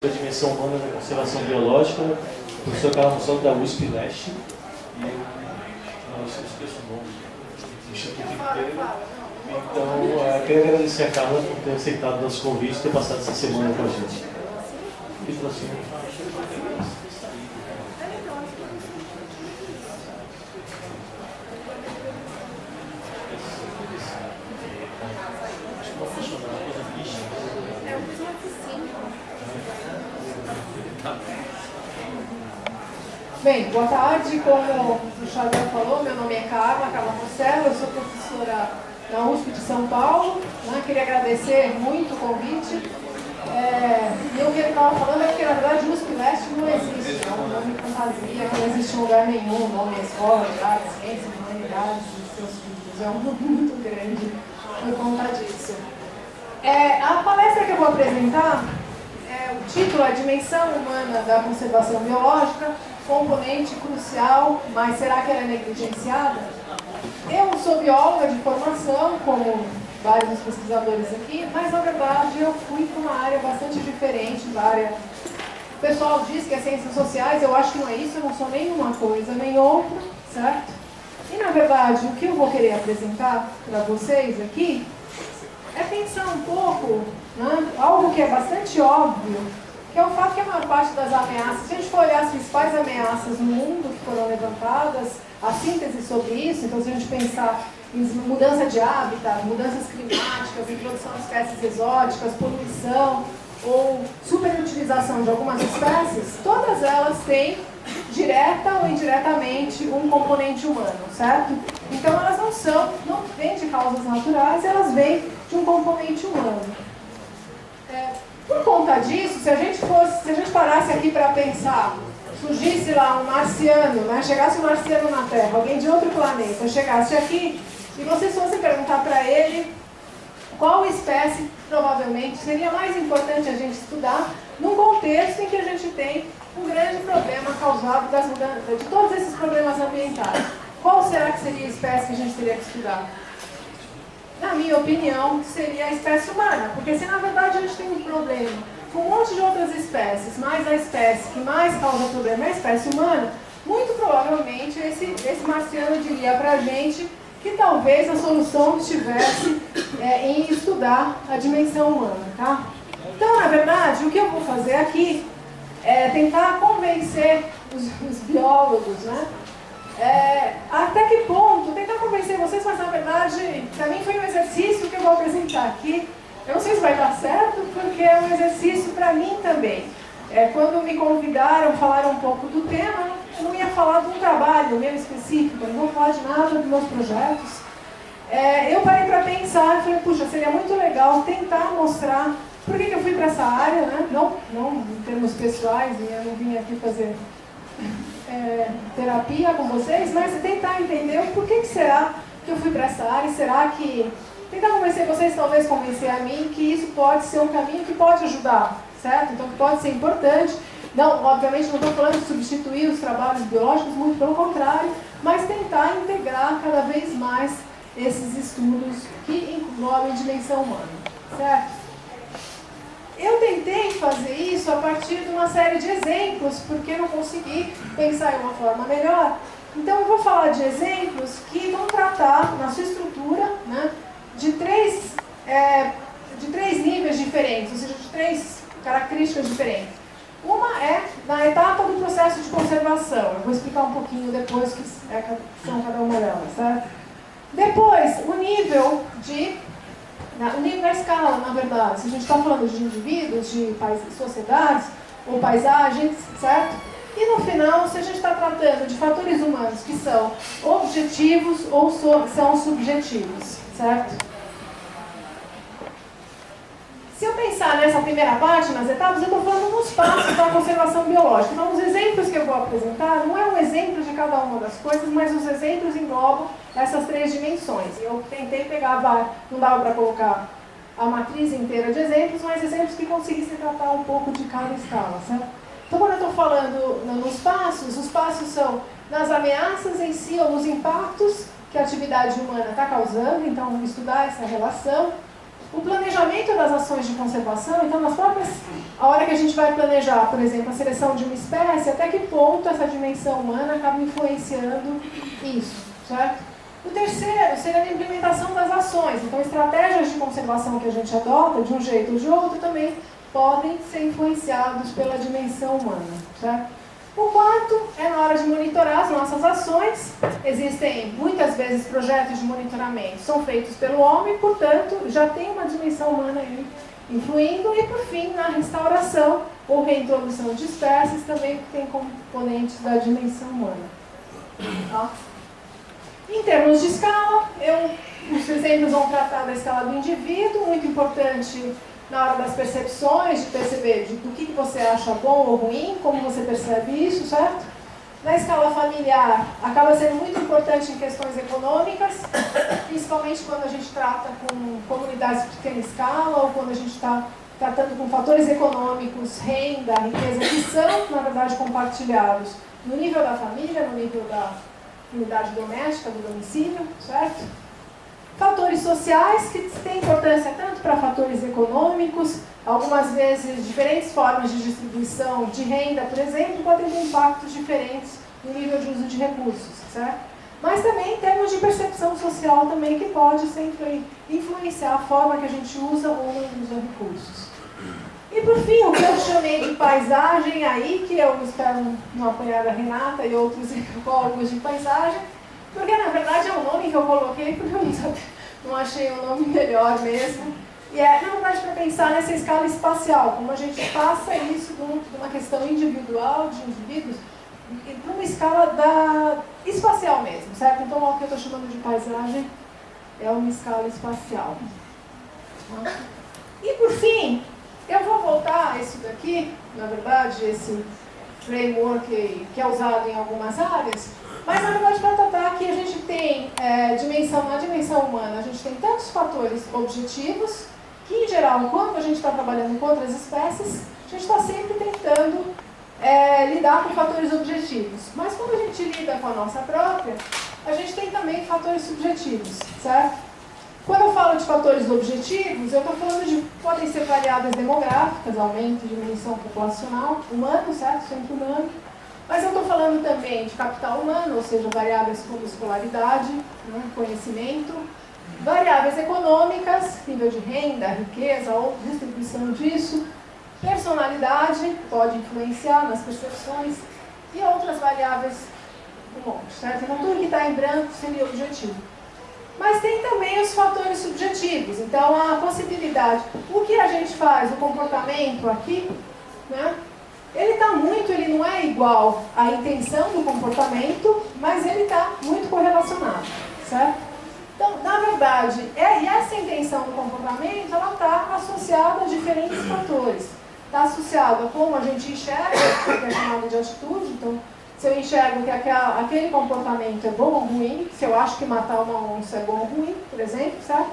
A dimensão humana na conservação biológica, o professor Carlos da USP Leste, e não esqueço o nome do Instituto inteiro. Então, queria agradecer a Carla por ter aceitado nosso convite e ter passado essa semana com a gente. E próximo. Bem, boa tarde. Como o Xavier falou, meu nome é Carla Marcelo, eu sou professora na USP de São Paulo. Queria agradecer muito o convite. E o que ele estava falando é que, na verdade, o USP Leste não existe, é um nome de fantasia, não existe em lugar nenhum, o nome é Escola de Artes, Ciências e Humanidades e seus filhos. É um nome muito grande por conta disso. A palestra que eu vou apresentar, o título é Dimensão Humana da Conservação Biológica, componente crucial, mas será que ela é negligenciada? Eu sou bióloga de formação, como vários dos pesquisadores aqui, mas na verdade eu fui para uma área bastante diferente da área. O pessoal diz que é ciências sociais, eu acho que não é isso, eu não sou nem uma coisa nem outra, certo? E na verdade o que eu vou querer apresentar para vocês aqui é pensar um pouco, algo que é bastante óbvio, que é o fato que a maior parte das ameaças, se a gente for olhar as principais ameaças no mundo que foram levantadas, a síntese sobre isso, então se a gente pensar em mudança de hábitat, mudanças climáticas, introdução de espécies exóticas, poluição ou superutilização de algumas espécies, todas elas têm, direta ou indiretamente, um componente humano, certo? Então elas não vêm de causas naturais, elas vêm de um componente humano. Por conta disso, se a gente parasse aqui para pensar, surgisse lá um marciano, chegasse um marciano na Terra, alguém de outro planeta, chegasse aqui e vocês fossem perguntar para ele qual espécie provavelmente seria mais importante a gente estudar num contexto em que a gente tem um grande problema causado de todos esses problemas ambientais. Qual será que seria a espécie que a gente teria que estudar? Na minha opinião, seria a espécie humana, porque se na verdade a gente tem um problema com um monte de outras espécies, mas a espécie que mais causa problema é a espécie humana, muito provavelmente esse marciano diria pra gente que talvez a solução estivesse em estudar a dimensão humana, tá? Então, na verdade, o que eu vou fazer aqui é tentar convencer os biólogos, até que ponto, tentar convencer vocês, mas na verdade, para mim foi um exercício que eu vou apresentar aqui. Eu não sei se vai dar certo, porque é um exercício para mim também. Quando me convidaram, falaram um pouco do tema, eu não ia falar de um trabalho meu específico, eu não vou falar de nada dos meus projetos. Eu parei para pensar e falei, puxa, seria muito legal tentar mostrar por que eu fui para essa área, não em termos pessoais, eu não vim aqui fazer terapia com vocês, mas tentar entender o porquê que será que eu fui para essa área, será que... Tentar convencer vocês, talvez convencer a mim, que isso pode ser um caminho que pode ajudar, certo? Então, que pode ser importante. Não, obviamente, não estou falando de substituir os trabalhos biológicos, muito pelo contrário, mas tentar integrar cada vez mais esses estudos que englobam a dimensão humana, certo? Eu tentei fazer isso a partir de uma série de exemplos, porque não consegui pensar em uma forma melhor. Então, eu vou falar de exemplos que vão tratar, na sua estrutura, de três níveis diferentes, ou seja, de três características diferentes. Uma é na etapa do processo de conservação. Eu vou explicar um pouquinho depois que são cada uma delas, certo? Depois, o nível da escala, na verdade. Se a gente está falando de indivíduos, de sociedades ou paisagens, certo? E no final, se a gente está tratando de fatores humanos que são objetivos ou são subjetivos, certo? Se eu pensar nessa primeira parte, nas etapas, eu estou falando nos passos da conservação biológica. Então, os exemplos que eu vou apresentar não é um exemplo de cada uma das coisas, mas os exemplos englobam essas três dimensões. Eu tentei pegar, não dava para colocar a matriz inteira de exemplos, mas exemplos que conseguissem tratar um pouco de cada escala, certo? Então, quando eu estou falando nos passos, os passos são nas ameaças em si, ou nos impactos que a atividade humana está causando, então, estudar essa relação. O planejamento das ações de conservação, então, a hora que a gente vai planejar, por exemplo, a seleção de uma espécie, até que ponto essa dimensão humana acaba influenciando isso, certo? O terceiro seria a implementação das ações. Então, estratégias de conservação que a gente adota, de um jeito ou de outro, também podem ser influenciados pela dimensão humana, certo? O quarto é na hora de monitorar as nossas ações. Existem muitas vezes projetos de monitoramento, são feitos pelo homem, portanto, já tem uma dimensão humana aí influindo. E, por fim, na restauração ou reintrodução de espécies, também tem componentes da dimensão humana. Tá? Em termos de escala, os exemplos vão tratar da escala do indivíduo, muito importante na hora das percepções, de perceber do que você acha bom ou ruim, como você percebe isso, certo? Na escala familiar, acaba sendo muito importante em questões econômicas, principalmente quando a gente trata com comunidades de pequena escala ou quando a gente está tratando com fatores econômicos, renda, riqueza, que são, na verdade, compartilhados no nível da família, no nível da unidade doméstica, do domicílio, certo? Fatores sociais, que têm importância tanto para fatores econômicos, algumas vezes diferentes formas de distribuição de renda, por exemplo, podem ter impactos diferentes no nível de uso de recursos, certo? Mas também em termos de percepção social também, que pode sempre influenciar a forma que a gente usa ou não usa recursos. E por fim, o que eu chamei de paisagem aí, que eu espero não apanhar a Renata e outros ecólogos de paisagem, porque na verdade é um nome que eu coloquei porque eu não achei um nome melhor mesmo. E é, na verdade, para pensar nessa escala espacial, como a gente passa isso de uma questão individual, de indivíduos, para uma escala espacial mesmo, certo? Então, o que eu estou chamando de paisagem é uma escala espacial. E por fim, eu vou voltar a isso daqui, na verdade, esse framework que é usado em algumas áreas, mas na verdade para tratar que a gente tem na dimensão humana, a gente tem tantos fatores objetivos, que em geral, quando a gente está trabalhando com outras espécies, a gente está sempre tentando lidar com fatores objetivos. Mas quando a gente lida com a nossa própria, a gente tem também fatores subjetivos, certo? Quando eu falo de fatores objetivos, eu estou falando de, podem ser variáveis demográficas, aumento de dimensão populacional, humano, certo? Sempre humano. Mas eu estou falando também de capital humano, ou seja, variáveis como escolaridade, né, conhecimento, variáveis econômicas, nível de renda, riqueza ou distribuição disso, personalidade, pode influenciar nas percepções, e outras variáveis um monte, certo? Então tudo que está em branco seria objetivo. Mas tem também os fatores subjetivos, então a possibilidade, o que a gente faz, o comportamento aqui, né? Ele não é igual à intenção do comportamento, mas ele está muito correlacionado, certo? Então, na verdade, e essa intenção do comportamento, ela está associada a diferentes fatores. Está associado a como a gente enxerga, que é chamado de atitude. Então, se eu enxergo que aquele comportamento é bom ou ruim, se eu acho que matar uma onça é bom ou ruim, por exemplo, certo?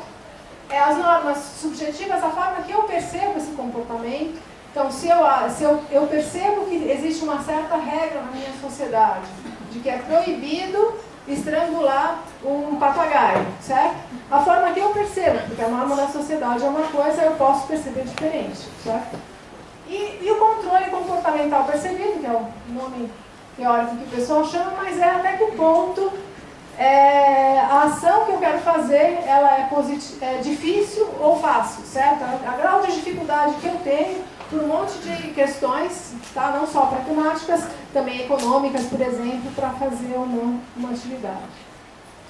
As normas subjetivas, a forma que eu percebo esse comportamento. Então, se eu percebo que existe uma certa regra na minha sociedade, de que é proibido estrangular um papagaio, certo? A forma que eu percebo, porque a norma da sociedade é uma coisa, eu posso perceber diferente, certo? E o controle comportamental percebido, que é o nome teórico que o pessoal chama, mas é até que ponto a ação que eu quero fazer, ela é difícil ou fácil, certo? A grau de dificuldade que eu tenho por um monte de questões, tá? Não só pragmáticas, também econômicas, por exemplo, para fazer ou não uma atividade.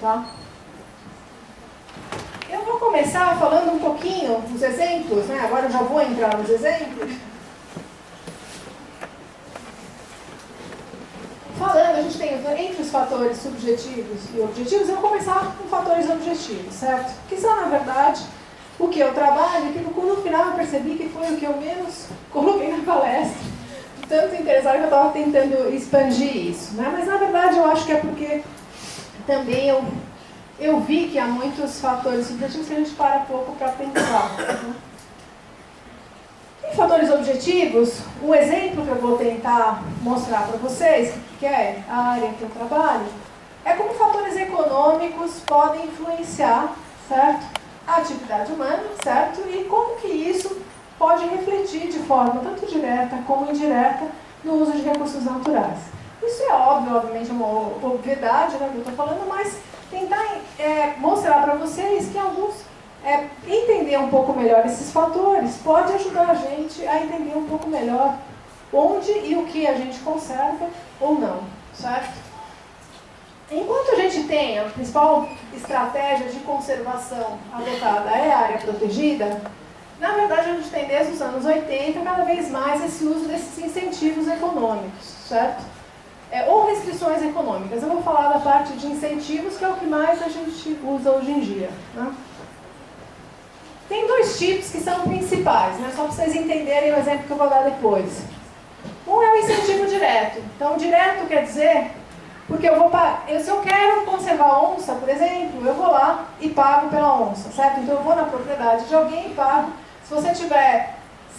Tá? Eu vou começar falando um pouquinho dos exemplos, né? Agora eu já vou entrar nos exemplos. Falando, a gente tem entre os fatores subjetivos e objetivos, eu vou começar com fatores objetivos, certo? Que são, na verdade, o que eu trabalho, que no final eu percebi que foi o que eu menos coloquei na palestra, de tanto interessado que eu estava tentando expandir isso, né? Mas na verdade eu acho que é porque também eu vi que há muitos fatores subjetivos que a gente para pouco para pensar. Né? Em fatores objetivos, o exemplo que eu vou tentar mostrar para vocês, que é a área que eu trabalho, é como fatores econômicos podem influenciar, certo? a atividade humana, certo? E como que isso pode refletir de forma tanto direta como indireta no uso de recursos naturais. Isso é óbvio, obviamente é uma obviedade, né, que eu estou falando, mas tentar mostrar para vocês que entender um pouco melhor esses fatores pode ajudar a gente a entender um pouco melhor onde e o que a gente conserva ou não, certo? Enquanto a gente tem a principal estratégia de conservação adotada é a área protegida, na verdade a gente tem desde os anos 80 cada vez mais esse uso desses incentivos econômicos, certo? Ou restrições econômicas. Eu vou falar da parte de incentivos, que é o que mais a gente usa hoje em dia, né? Tem dois tipos que são principais, né? Só para vocês entenderem o exemplo que eu vou dar depois. Um é o incentivo direto. Então, direto quer dizer, porque se eu quero conservar a onça, por exemplo, eu vou lá e pago pela onça, certo? Então, eu vou na propriedade de alguém e pago.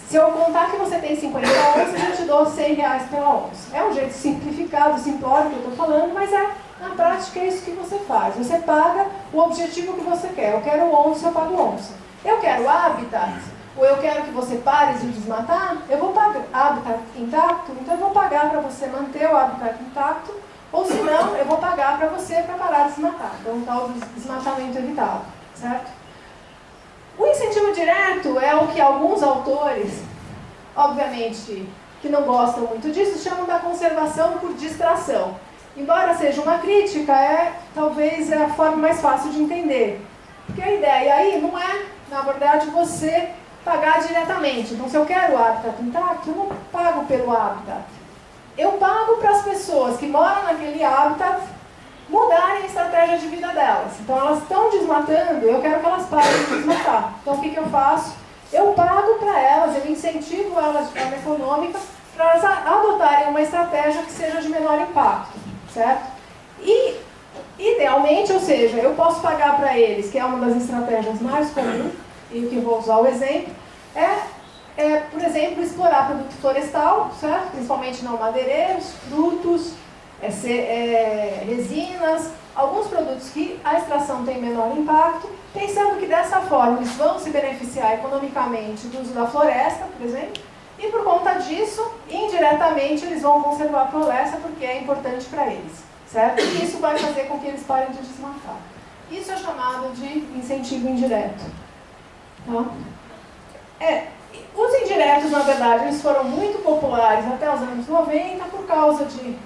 Se eu contar que você tem 50 onças, eu te dou R$100 pela onça. É um jeito simplificado, simplório que eu estou falando, mas na prática é isso que você faz. Você paga o objetivo que você quer. Eu quero onça, eu pago onça. Eu quero habitat, ou eu quero que você pare de desmatar, eu vou pagar habitat intacto, então eu vou pagar para você manter o habitat intacto, ou se não, eu vou pagar para você para parar de desmatar. Então, o tal do desmatamento evitado, certo? O incentivo direto é o que alguns autores, obviamente, que não gostam muito disso, chamam da conservação por distração. Embora seja uma crítica, talvez é a forma mais fácil de entender. Porque a ideia aí não é, na verdade, você pagar diretamente. Então, se eu quero o habitat intacto, eu não pago pelo habitat. Eu pago para as pessoas que moram naquele habitat mudarem a estratégia de vida delas. Então, elas estão desmatando, eu quero que elas parem de desmatar. Então, o que eu faço? Eu pago para elas, eu incentivo elas de forma econômica para elas adotarem uma estratégia que seja de menor impacto, certo? E, idealmente, ou seja, eu posso pagar para eles, que é uma das estratégias mais comuns, e o que eu vou usar o exemplo, por exemplo, explorar produto florestal, certo? Principalmente não madeireiros, frutos, resinas, alguns produtos que a extração tem menor impacto, pensando que dessa forma eles vão se beneficiar economicamente do uso da floresta, por exemplo, e por conta disso, indiretamente, eles vão conservar a floresta porque é importante para eles, certo? E isso vai fazer com que eles parem de desmatar. Isso é chamado de incentivo indireto. Tá? Os indiretos, na verdade, eles foram muito populares até os anos 90 por causa de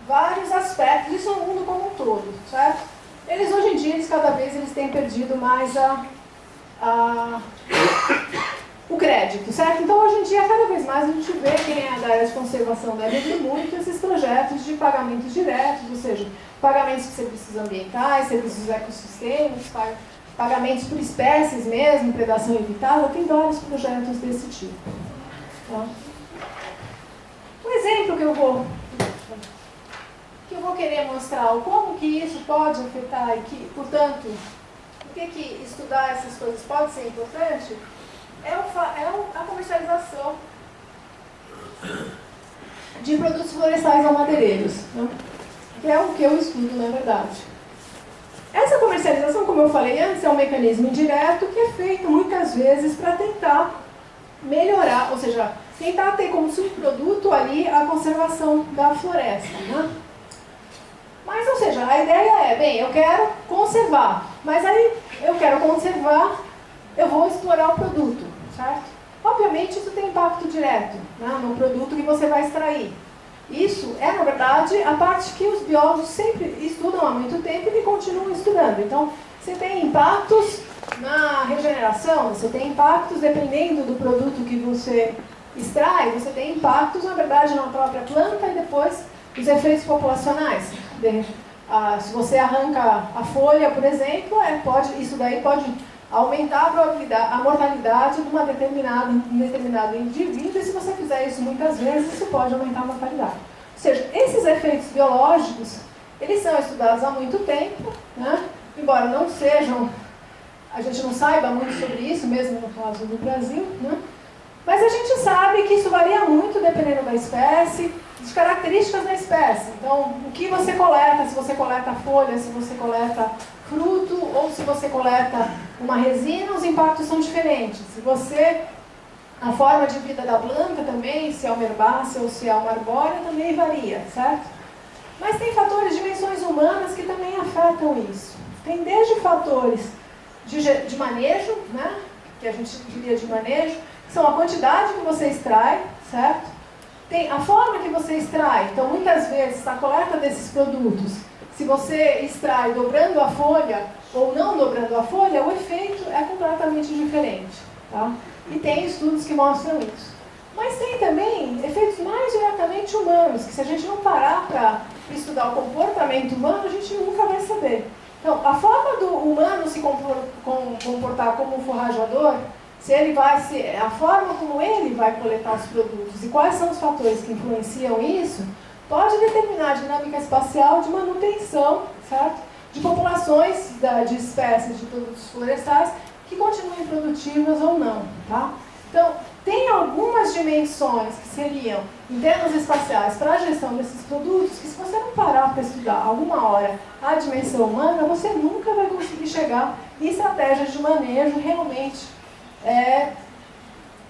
vários aspectos, isso no mundo como um todo, certo? Hoje em dia, cada vez eles têm perdido mais o crédito, certo? Então, hoje em dia, cada vez mais a gente vê quem é da área de conservação deve ver muito esses projetos de pagamentos diretos, ou seja, pagamentos por serviços ambientais, serviços ecossistêmicos, pagamentos por espécies mesmo, predação evitada, tem vários projetos desse tipo. Tá? Um exemplo que eu vou querer mostrar como que isso pode afetar e que, portanto, por que estudar essas coisas pode ser importante, a comercialização de produtos florestais ou madeireiros, né? Que é o que eu estudo, na verdade. Essa comercialização, como eu falei antes, é um mecanismo indireto que é feito muitas vezes para tentar melhorar, ou seja, tentar ter como subproduto ali a conservação da floresta, né? Mas, ou seja, a ideia eu quero conservar, mas aí eu quero conservar, eu vou explorar o produto, certo? Obviamente isso tem impacto direto, né, no produto que você vai extrair. Isso na verdade, a parte que os biólogos sempre estudam há muito tempo e continuam estudando. Então, você tem impactos na regeneração, você tem impactos dependendo do produto que você extrai, você tem impactos, na verdade, na própria planta e depois os efeitos populacionais. Se você arranca a folha, por exemplo, isso daí pode aumentar a mortalidade de um determinado indivíduo, e se você fizer isso muitas vezes, isso pode aumentar a mortalidade. Ou seja, esses efeitos biológicos, eles são estudados há muito tempo, né? Embora não sejam, a gente não saiba muito sobre isso, mesmo no caso do Brasil, né? Mas a gente sabe que isso varia muito dependendo da espécie, das características da espécie. Então, o que você coleta, se você coleta folha, se você coleta fruto, ou se você coleta uma resina, os impactos são diferentes. A forma de vida da planta também, se é uma herbácea ou se é uma arbórea, também varia, certo? Mas tem fatores de dimensões humanas que também afetam isso. Tem desde fatores de manejo, né? Que a gente diria de manejo, são a quantidade que você extrai, certo? Tem a forma que você extrai. Então, muitas vezes, a coleta desses produtos, se você extrai dobrando a folha ou não dobrando a folha, o efeito é completamente diferente, tá? E tem estudos que mostram isso. Mas tem também efeitos mais diretamente humanos, que se a gente não parar para estudar o comportamento humano, a gente nunca vai saber. Então, a forma do humano se comportar como um forrajador, a forma como ele vai coletar os produtos e quais são os fatores que influenciam isso, pode determinar a dinâmica espacial de manutenção, certo? De populações de espécies de produtos florestais que continuem produtivas ou não, tá? Então, tem algumas dimensões que seriam, em termos espaciais, para a gestão desses produtos, que se você não parar para estudar alguma hora a dimensão humana, você nunca vai conseguir chegar em estratégias de manejo realmente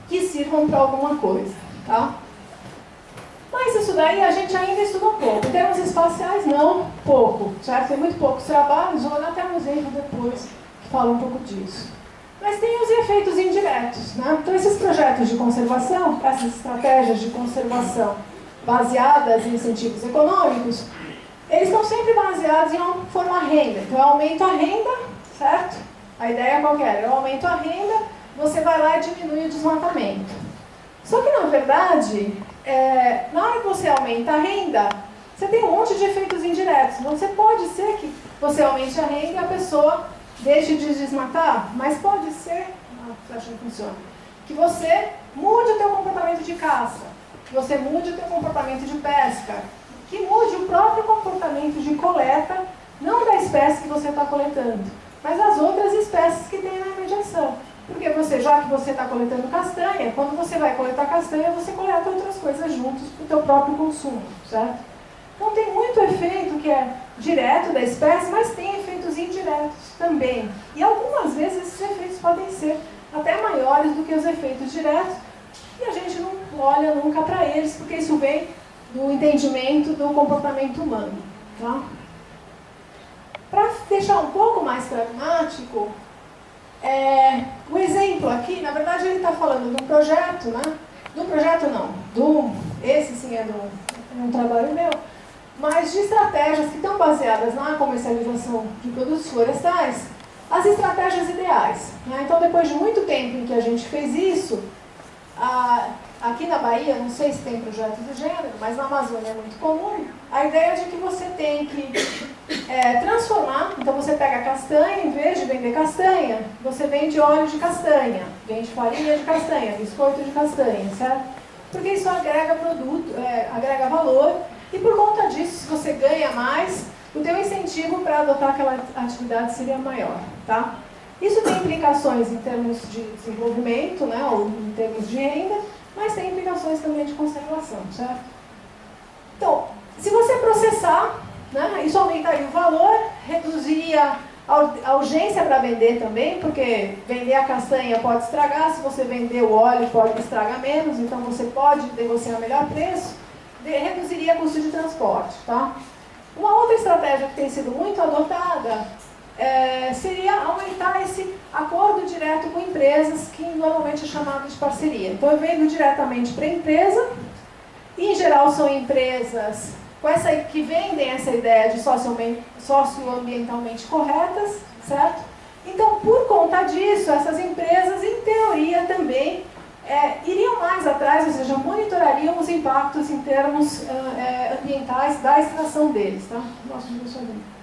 que sirvam para alguma coisa, tá? Mas isso daí a gente ainda estuda pouco. Em termos espaciais, não, pouco, certo? Tem muito poucos trabalhos, vou dar até um exemplo depois que fala um pouco disso. Mas tem os efeitos indiretos, né? Então, esses projetos de conservação, essas estratégias de conservação baseadas em incentivos econômicos, eles estão sempre baseados em formar renda. Então, eu aumento a renda, certo? A ideia é qualquer, eu aumento a renda, você vai lá e diminui o desmatamento. Só que, na verdade, na hora que você aumenta a renda, você tem um monte de efeitos indiretos. Então, você pode ser que você aumente a renda e a pessoa deixe de desmatar, mas pode ser, você acha que funciona, que você mude o teu comportamento de caça, que você mude o teu comportamento de pesca, que mude o próprio comportamento de coleta, não da espécie que você está coletando, mas as outras espécies que tem na imediação. Porque já que você está coletando castanha, quando você vai coletar castanha, você coleta outras coisas juntos para o teu próprio consumo, certo? Então tem muito efeito que é direto da espécie, mas tem efeitos indiretos também. E algumas vezes esses efeitos podem ser até maiores do que os efeitos diretos, e a gente não olha nunca para eles, porque isso vem do entendimento do comportamento humano, tá? Para deixar um pouco mais pragmático, o exemplo aqui, na verdade ele está falando de um projeto, né? Do projeto não, esse sim é um trabalho meu, mas de estratégias que estão baseadas na comercialização de produtos florestais, as estratégias ideais, né? Então, depois de muito tempo em que a gente fez isso, aqui na Bahia, não sei se tem projeto do gênero, mas na Amazônia é muito comum, a ideia de que você tem que transformar, então você pega a castanha, em vez de vender castanha, você vende óleo de castanha, vende farinha de castanha, biscoito de castanha, certo? Porque isso agrega agrega valor, e por conta disso, se você ganha mais, o teu incentivo para adotar aquela atividade seria maior, tá? Isso tem implicações em termos de desenvolvimento, né, ou em termos de renda, mas tem implicações também de conservação, certo? Então, se você processar, né, isso aumentaria o valor, reduziria a urgência para vender também, porque vender a castanha pode estragar, se você vender o óleo pode estragar menos, então você pode negociar melhor preço, reduziria custo de transporte, tá? Uma outra estratégia que tem sido muito adotada seria aumentar esse acordo direto com empresas, que normalmente é chamado de parceria. Então, eu vendo diretamente para a empresa, e em geral são empresas que vendem essa ideia de socioambientalmente corretas, certo? Então, por conta disso, essas empresas, em teoria, também iriam mais atrás, ou seja, monitorariam os impactos em termos ambientais da extração deles, tá? Nossa, não estou vendo.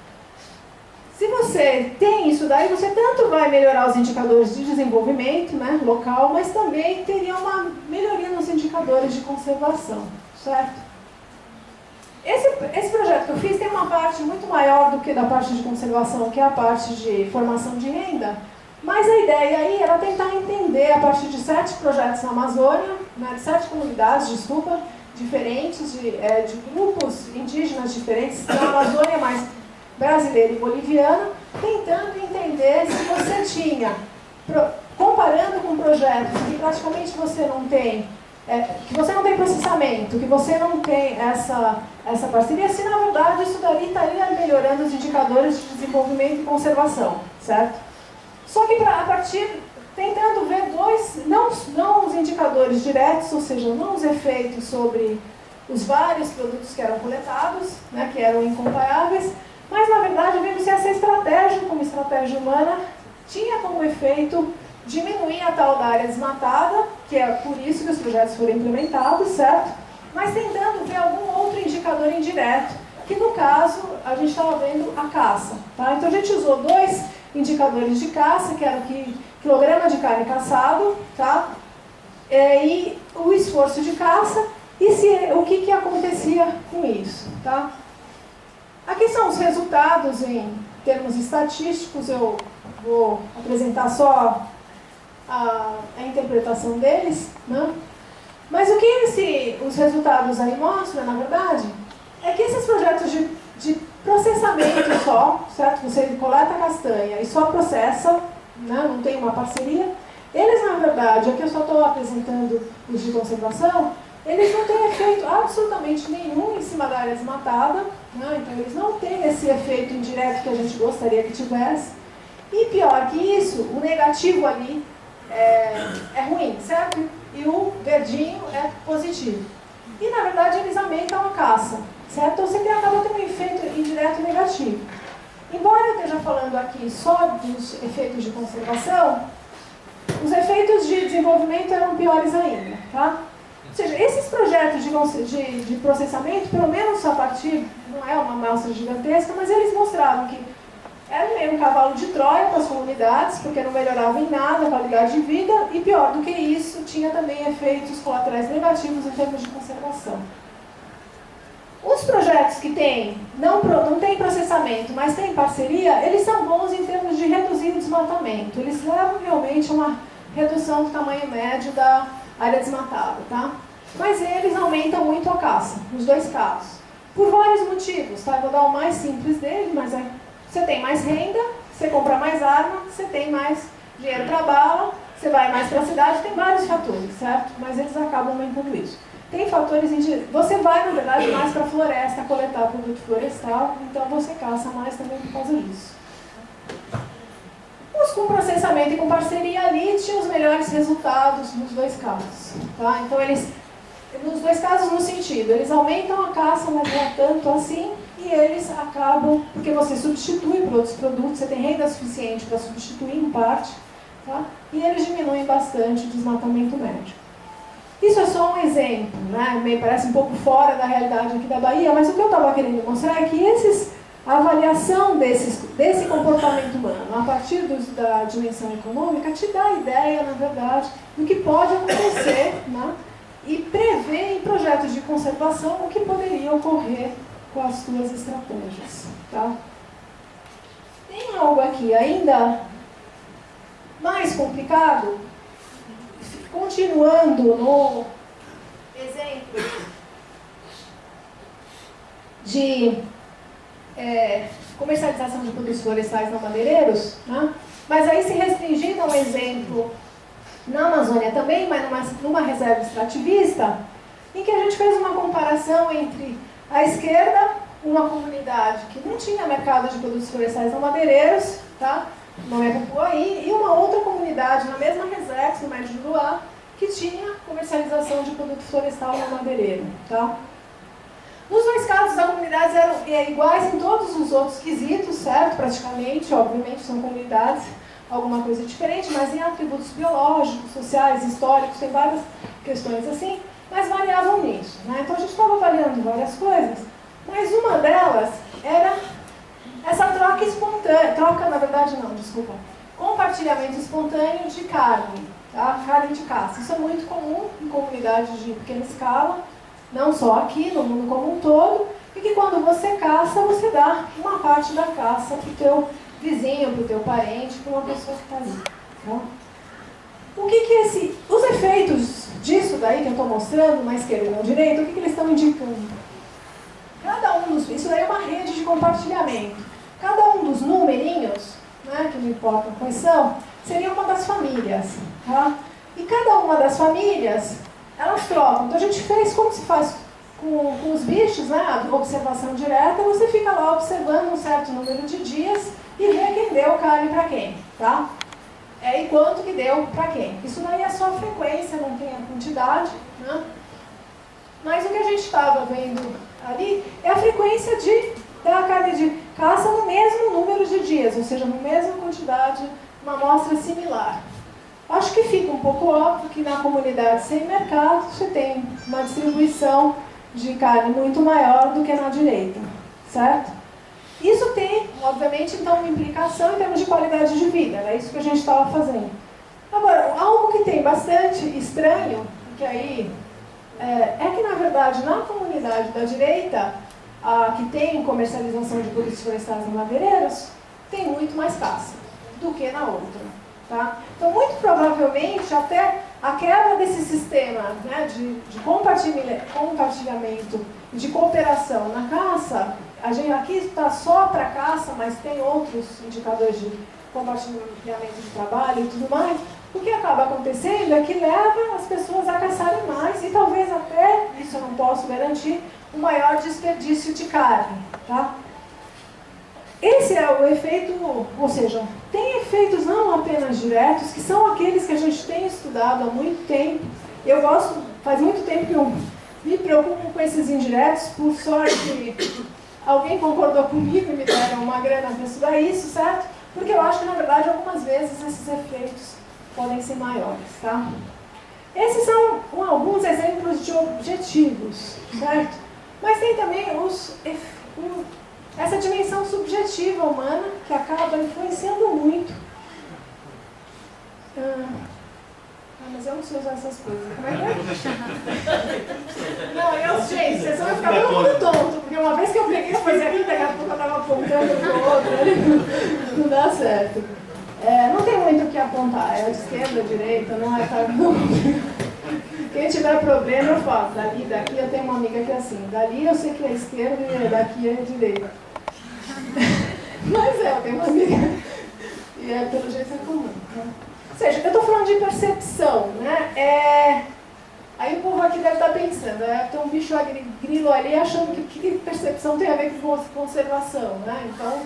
Se você tem isso daí, você tanto vai melhorar os indicadores de desenvolvimento, né, local, mas também teria uma melhoria nos indicadores de conservação, certo? Esse projeto que eu fiz tem uma parte muito maior do que da parte de conservação, que é a parte de formação de renda, Mas a ideia aí era tentar entender, a partir de 7 projetos na Amazônia, né, de 7 comunidades, desculpa, diferentes, de grupos indígenas diferentes da Amazônia, mas brasileira e boliviana, tentando entender se você tinha, comparando com projetos que praticamente você não tem, que você não tem processamento, que você não tem essa parceria, se na verdade isso daí estaria melhorando os indicadores de desenvolvimento e conservação, certo? Só que a partir, tentando ver não os indicadores diretos, ou seja, não os efeitos sobre os vários produtos que eram coletados, né, que eram incomparáveis, mas na verdade vendo se essa estratégia, como estratégia humana, tinha como efeito diminuir a tal da área desmatada, que é por isso que os projetos foram implementados, certo? Mas tentando ver algum outro indicador indireto, que no caso a gente estava vendo a caça, tá? Então a gente usou 2 indicadores de caça, que era o quilograma de carne caçado, tá? E o esforço de caça, e o que acontecia com isso, tá? Aqui são os resultados em termos estatísticos, eu vou apresentar só a interpretação deles, né? Mas o que os resultados aí mostram, na verdade, é que esses projetos de processamento só, certo? Você coleta a castanha e só processa, né? Não tem uma parceria. Eles, na verdade, aqui eu só estou apresentando os de conservação, eles não têm efeito absolutamente nenhum em cima da área desmatada, né? Então eles não têm esse efeito indireto que a gente gostaria que tivesse. E pior que isso, o negativo ali é ruim, certo? E o verdinho é positivo. E na verdade eles aumentam a caça, certo? Então você acaba tendo um efeito indireto negativo. Embora eu esteja falando aqui só dos efeitos de conservação, os efeitos de desenvolvimento eram piores ainda, tá? Ou seja, esses projetos de processamento, pelo menos a partir, não é uma amostra gigantesca, mas eles mostravam que era meio um cavalo de Troia para as comunidades, porque não melhorava em nada a qualidade de vida, e pior do que isso, tinha também efeitos colaterais negativos em termos de conservação. Os projetos que não tem processamento, mas tem parceria, eles são bons em termos de reduzir o desmatamento. Eles levam realmente a uma redução do tamanho médio da área desmatada, tá? Mas eles aumentam muito a caça, nos 2 casos. Por vários motivos, tá? Eu vou dar o mais simples dele, mas você tem mais renda, você compra mais arma, você tem mais dinheiro para bala, você vai mais para a cidade, tem vários fatores, certo? Mas eles acabam aumentando isso. Tem fatores indiretos. Você vai, na verdade, mais para a floresta coletar produto florestal, então você caça mais também por causa disso. Os com processamento e com parceria ali tinham os melhores resultados nos 2 casos. Tá? Então, nos 2 casos, no sentido, eles aumentam a caça, mas não é tanto assim, e eles acabam, porque você substitui por outros produtos, você tem renda suficiente para substituir em parte, tá? E eles diminuem bastante o desmatamento médio. Isso é só um exemplo, né? Me parece um pouco fora da realidade aqui da Bahia, mas o que eu estava querendo mostrar é que a avaliação desse comportamento humano, a partir da dimensão econômica, te dá a ideia, na verdade, do que pode acontecer, né? E prevê em projetos de conservação o que poderia ocorrer com as suas estratégias. Tá? Tem algo aqui ainda mais complicado, continuando no exemplo de comercialização de produtos florestais não madeireiros, né? Mas aí se restringindo a um exemplo na Amazônia também, mas numa reserva extrativista, em que a gente fez uma comparação entre a esquerda, uma comunidade que não tinha mercado de produtos florestais não madeireiros, tá? Não é Pupuaí, e uma outra comunidade na mesma reserva, no Médio do Luar, que tinha comercialização de produto florestal não madeireiro, tá? Nos 2 casos, as comunidades eram iguais em todos os outros quesitos, certo? Praticamente, obviamente, são comunidades, alguma coisa diferente, mas em atributos biológicos, sociais, históricos, tem várias questões assim, mas variavam nisso, né? Então a gente estava avaliando várias coisas, mas uma delas era essa troca espontânea, compartilhamento espontâneo de carne, tá? Carne de caça. Isso é muito comum em comunidades de pequena escala, não só aqui, no mundo como um todo, e que quando você caça, você dá uma parte da caça para o teu vizinho, para o teu parente, para uma pessoa que está ali. Tá? O que os efeitos disso daí que eu estou mostrando, na esquerda e na direita, o que eles estão indicando? Cada um dos... Isso daí é uma rede de compartilhamento. Cada um dos numerinhos, né, que não importa quais são, seria uma das famílias. Tá? E cada uma das famílias, elas trocam. Então a gente fez como se faz com os bichos, né, a observação direta, você fica lá observando um certo número de dias e vê quem deu carne para quem. Tá? E quanto que deu para quem. Isso daí é só a frequência, não tem a quantidade. Né? Mas o que a gente estava vendo ali é a frequência da carne de caça no mesmo número de dias, ou seja, na mesma quantidade, uma amostra similar. Acho que fica um pouco óbvio que na comunidade sem mercado você tem uma distribuição de carne muito maior do que na direita, certo? Isso tem, obviamente, então, uma implicação em termos de qualidade de vida, era isso que a gente estava fazendo. Agora, algo que tem bastante estranho, que aí é que, na verdade, na comunidade da direita, que tem comercialização de produtos florestais e madeireiros, tem muito mais caça do que na outra. Tá? Então, muito provavelmente, até a quebra desse sistema, né, de compartilhamento e de cooperação na caça, a gente aqui está só para caça, mas tem outros indicadores de compartilhamento de trabalho e tudo mais. O que acaba acontecendo é que leva as pessoas a caçarem mais e talvez até, isso eu não posso garantir, um maior desperdício de carne. Tá? Esse é o efeito, ou seja, tem efeitos não apenas diretos, que são aqueles que a gente tem estudado há muito tempo. Eu gosto, faz muito tempo que eu me preocupo com esses indiretos, por sorte alguém concordou comigo e me deram uma grana para estudar isso, certo? Porque eu acho que, na verdade, algumas vezes esses efeitos podem ser maiores, tá? Esses são alguns exemplos de objetivos, certo? Mas tem também essa dimensão subjetiva humana que acaba influenciando muito. Mas eu não sei usar essas coisas. Como é que é? Não, gente, vocês vão ficar todo mundo tonto, porque uma vez que eu peguei a fazer aqui, daqui a pouco eu estava apontando para o outro, não dá certo. Não tem muito o que apontar, é a esquerda, a direita, não é para quem tiver problema eu falo, dali, daqui eu tenho uma amiga que é assim, dali eu sei que é esquerda e daqui é direita. Mas eu tenho uma amiga e pelo jeito é comum. Né? Ou seja, eu estou falando de percepção, né? Aí o povo aqui deve estar pensando, tem um bicho grilo ali achando que percepção tem a ver com conservação, né? Então,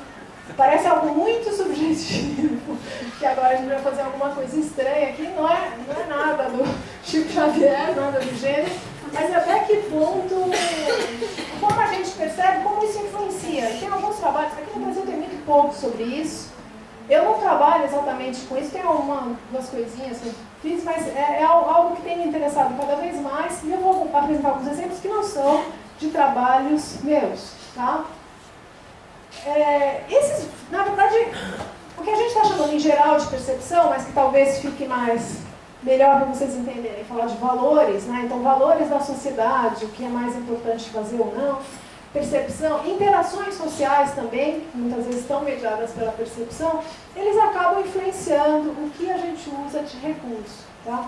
parece algo muito subjetivo, que agora a gente vai fazer alguma coisa estranha aqui, não é nada do Chico Xavier, nada do gênero, mas até que ponto, como a gente percebe, como isso influencia. Tem alguns trabalhos, aqui no Brasil tem muito pouco sobre isso, eu não trabalho exatamente com isso, tem duas coisinhas que eu fiz, mas é algo que tem me interessado cada vez mais, e eu vou apresentar alguns exemplos que não são de trabalhos meus, tá? Esses, na verdade, o que a gente está chamando em geral de percepção, mas que talvez fique melhor para vocês entenderem, falar de valores, né? Então, valores da sociedade, o que é mais importante fazer ou não, percepção, interações sociais também, que muitas vezes estão mediadas pela percepção, eles acabam influenciando o que a gente usa de recurso. Tá?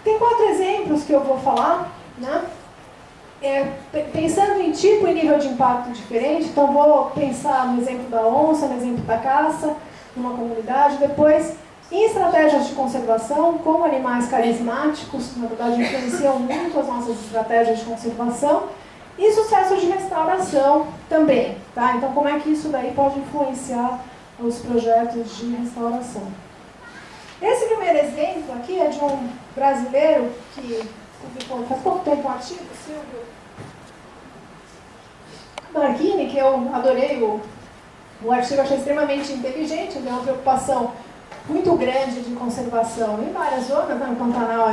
Tem 4 exemplos que eu vou falar, né? Pensando em tipo e nível de impacto diferente, então vou pensar no exemplo da onça, no exemplo da caça, numa comunidade, depois em estratégias de conservação, como animais carismáticos, na verdade influenciam muito as nossas estratégias de conservação, e sucesso de restauração também, tá? Então como é que isso daí pode influenciar os projetos de restauração? Esse primeiro exemplo aqui é de um brasileiro que publicou faz pouco tempo um artigo, Silvio Marchini, que eu adorei o artigo, achei extremamente inteligente, tem uma preocupação muito grande de conservação em várias zonas, no Pantanal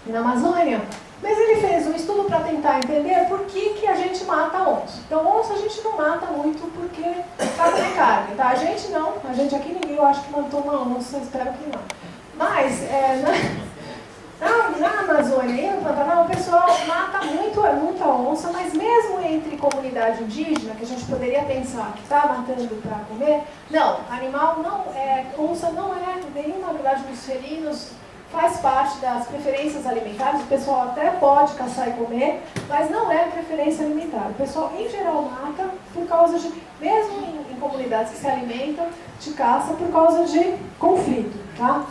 e na Amazônia, mas ele fez um estudo para tentar entender por que a gente mata onça. Então, onça a gente não mata muito porque para comer carne, tá? A gente aqui ninguém, eu acho que matou uma onça, espero que não. Mas, na Amazônia e no Pantanal, o pessoal mata muita onça onça, mas mesmo entre comunidade indígena, que a gente poderia pensar que está matando para comer, não, animal não é, onça não é, nenhum, na verdade, dos felinos faz parte das preferências alimentares, o pessoal até pode caçar e comer, mas não é preferência alimentar. O pessoal, em geral, mata por causa de, mesmo em comunidades que se alimentam de caça, por causa de conflito, tá?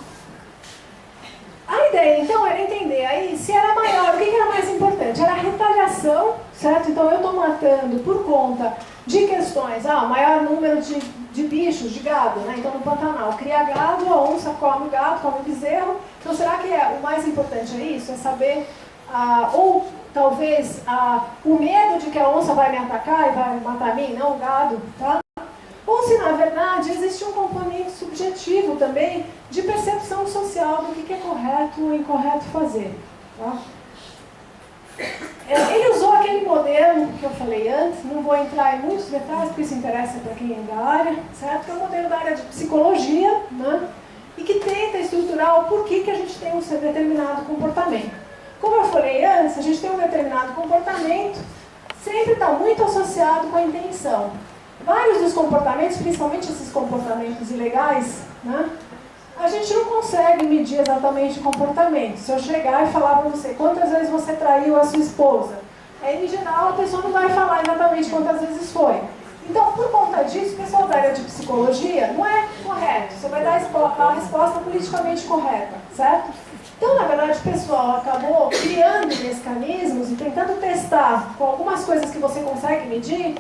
A ideia, então, era entender aí se era maior, o que era mais importante? Era a retaliação, certo? Então, eu estou matando por conta de questões, maior número de bichos, de gado, né? Então, no Pantanal, cria gado, a onça come o gado, come o bezerro. Então, será que o mais importante é isso? É saber, ou talvez, o medo de que a onça vai me atacar e vai matar a mim, não o gado, tá? Ou se, na verdade, existe um componente subjetivo também de percepção social do que é correto ou incorreto fazer. Tá? Ele usou aquele modelo que eu falei antes, não vou entrar em muitos detalhes, porque isso interessa para quem é da área, certo? Que é um modelo da área de psicologia, né? E que tenta estruturar o porquê que a gente tem um determinado comportamento. Como eu falei antes, a gente tem um determinado comportamento, sempre está muito associado com a intenção. Vários dos comportamentos, principalmente esses comportamentos ilegais, né, a gente não consegue medir exatamente o comportamento. Se eu chegar e falar para você quantas vezes você traiu a sua esposa, em geral a pessoa não vai falar exatamente quantas vezes foi. Então, por conta disso, o pessoal da área de psicologia não é correto. Você vai dar a resposta politicamente correta, certo? Então, na verdade, o pessoal acabou criando mecanismos e tentando testar com algumas coisas que você consegue medir,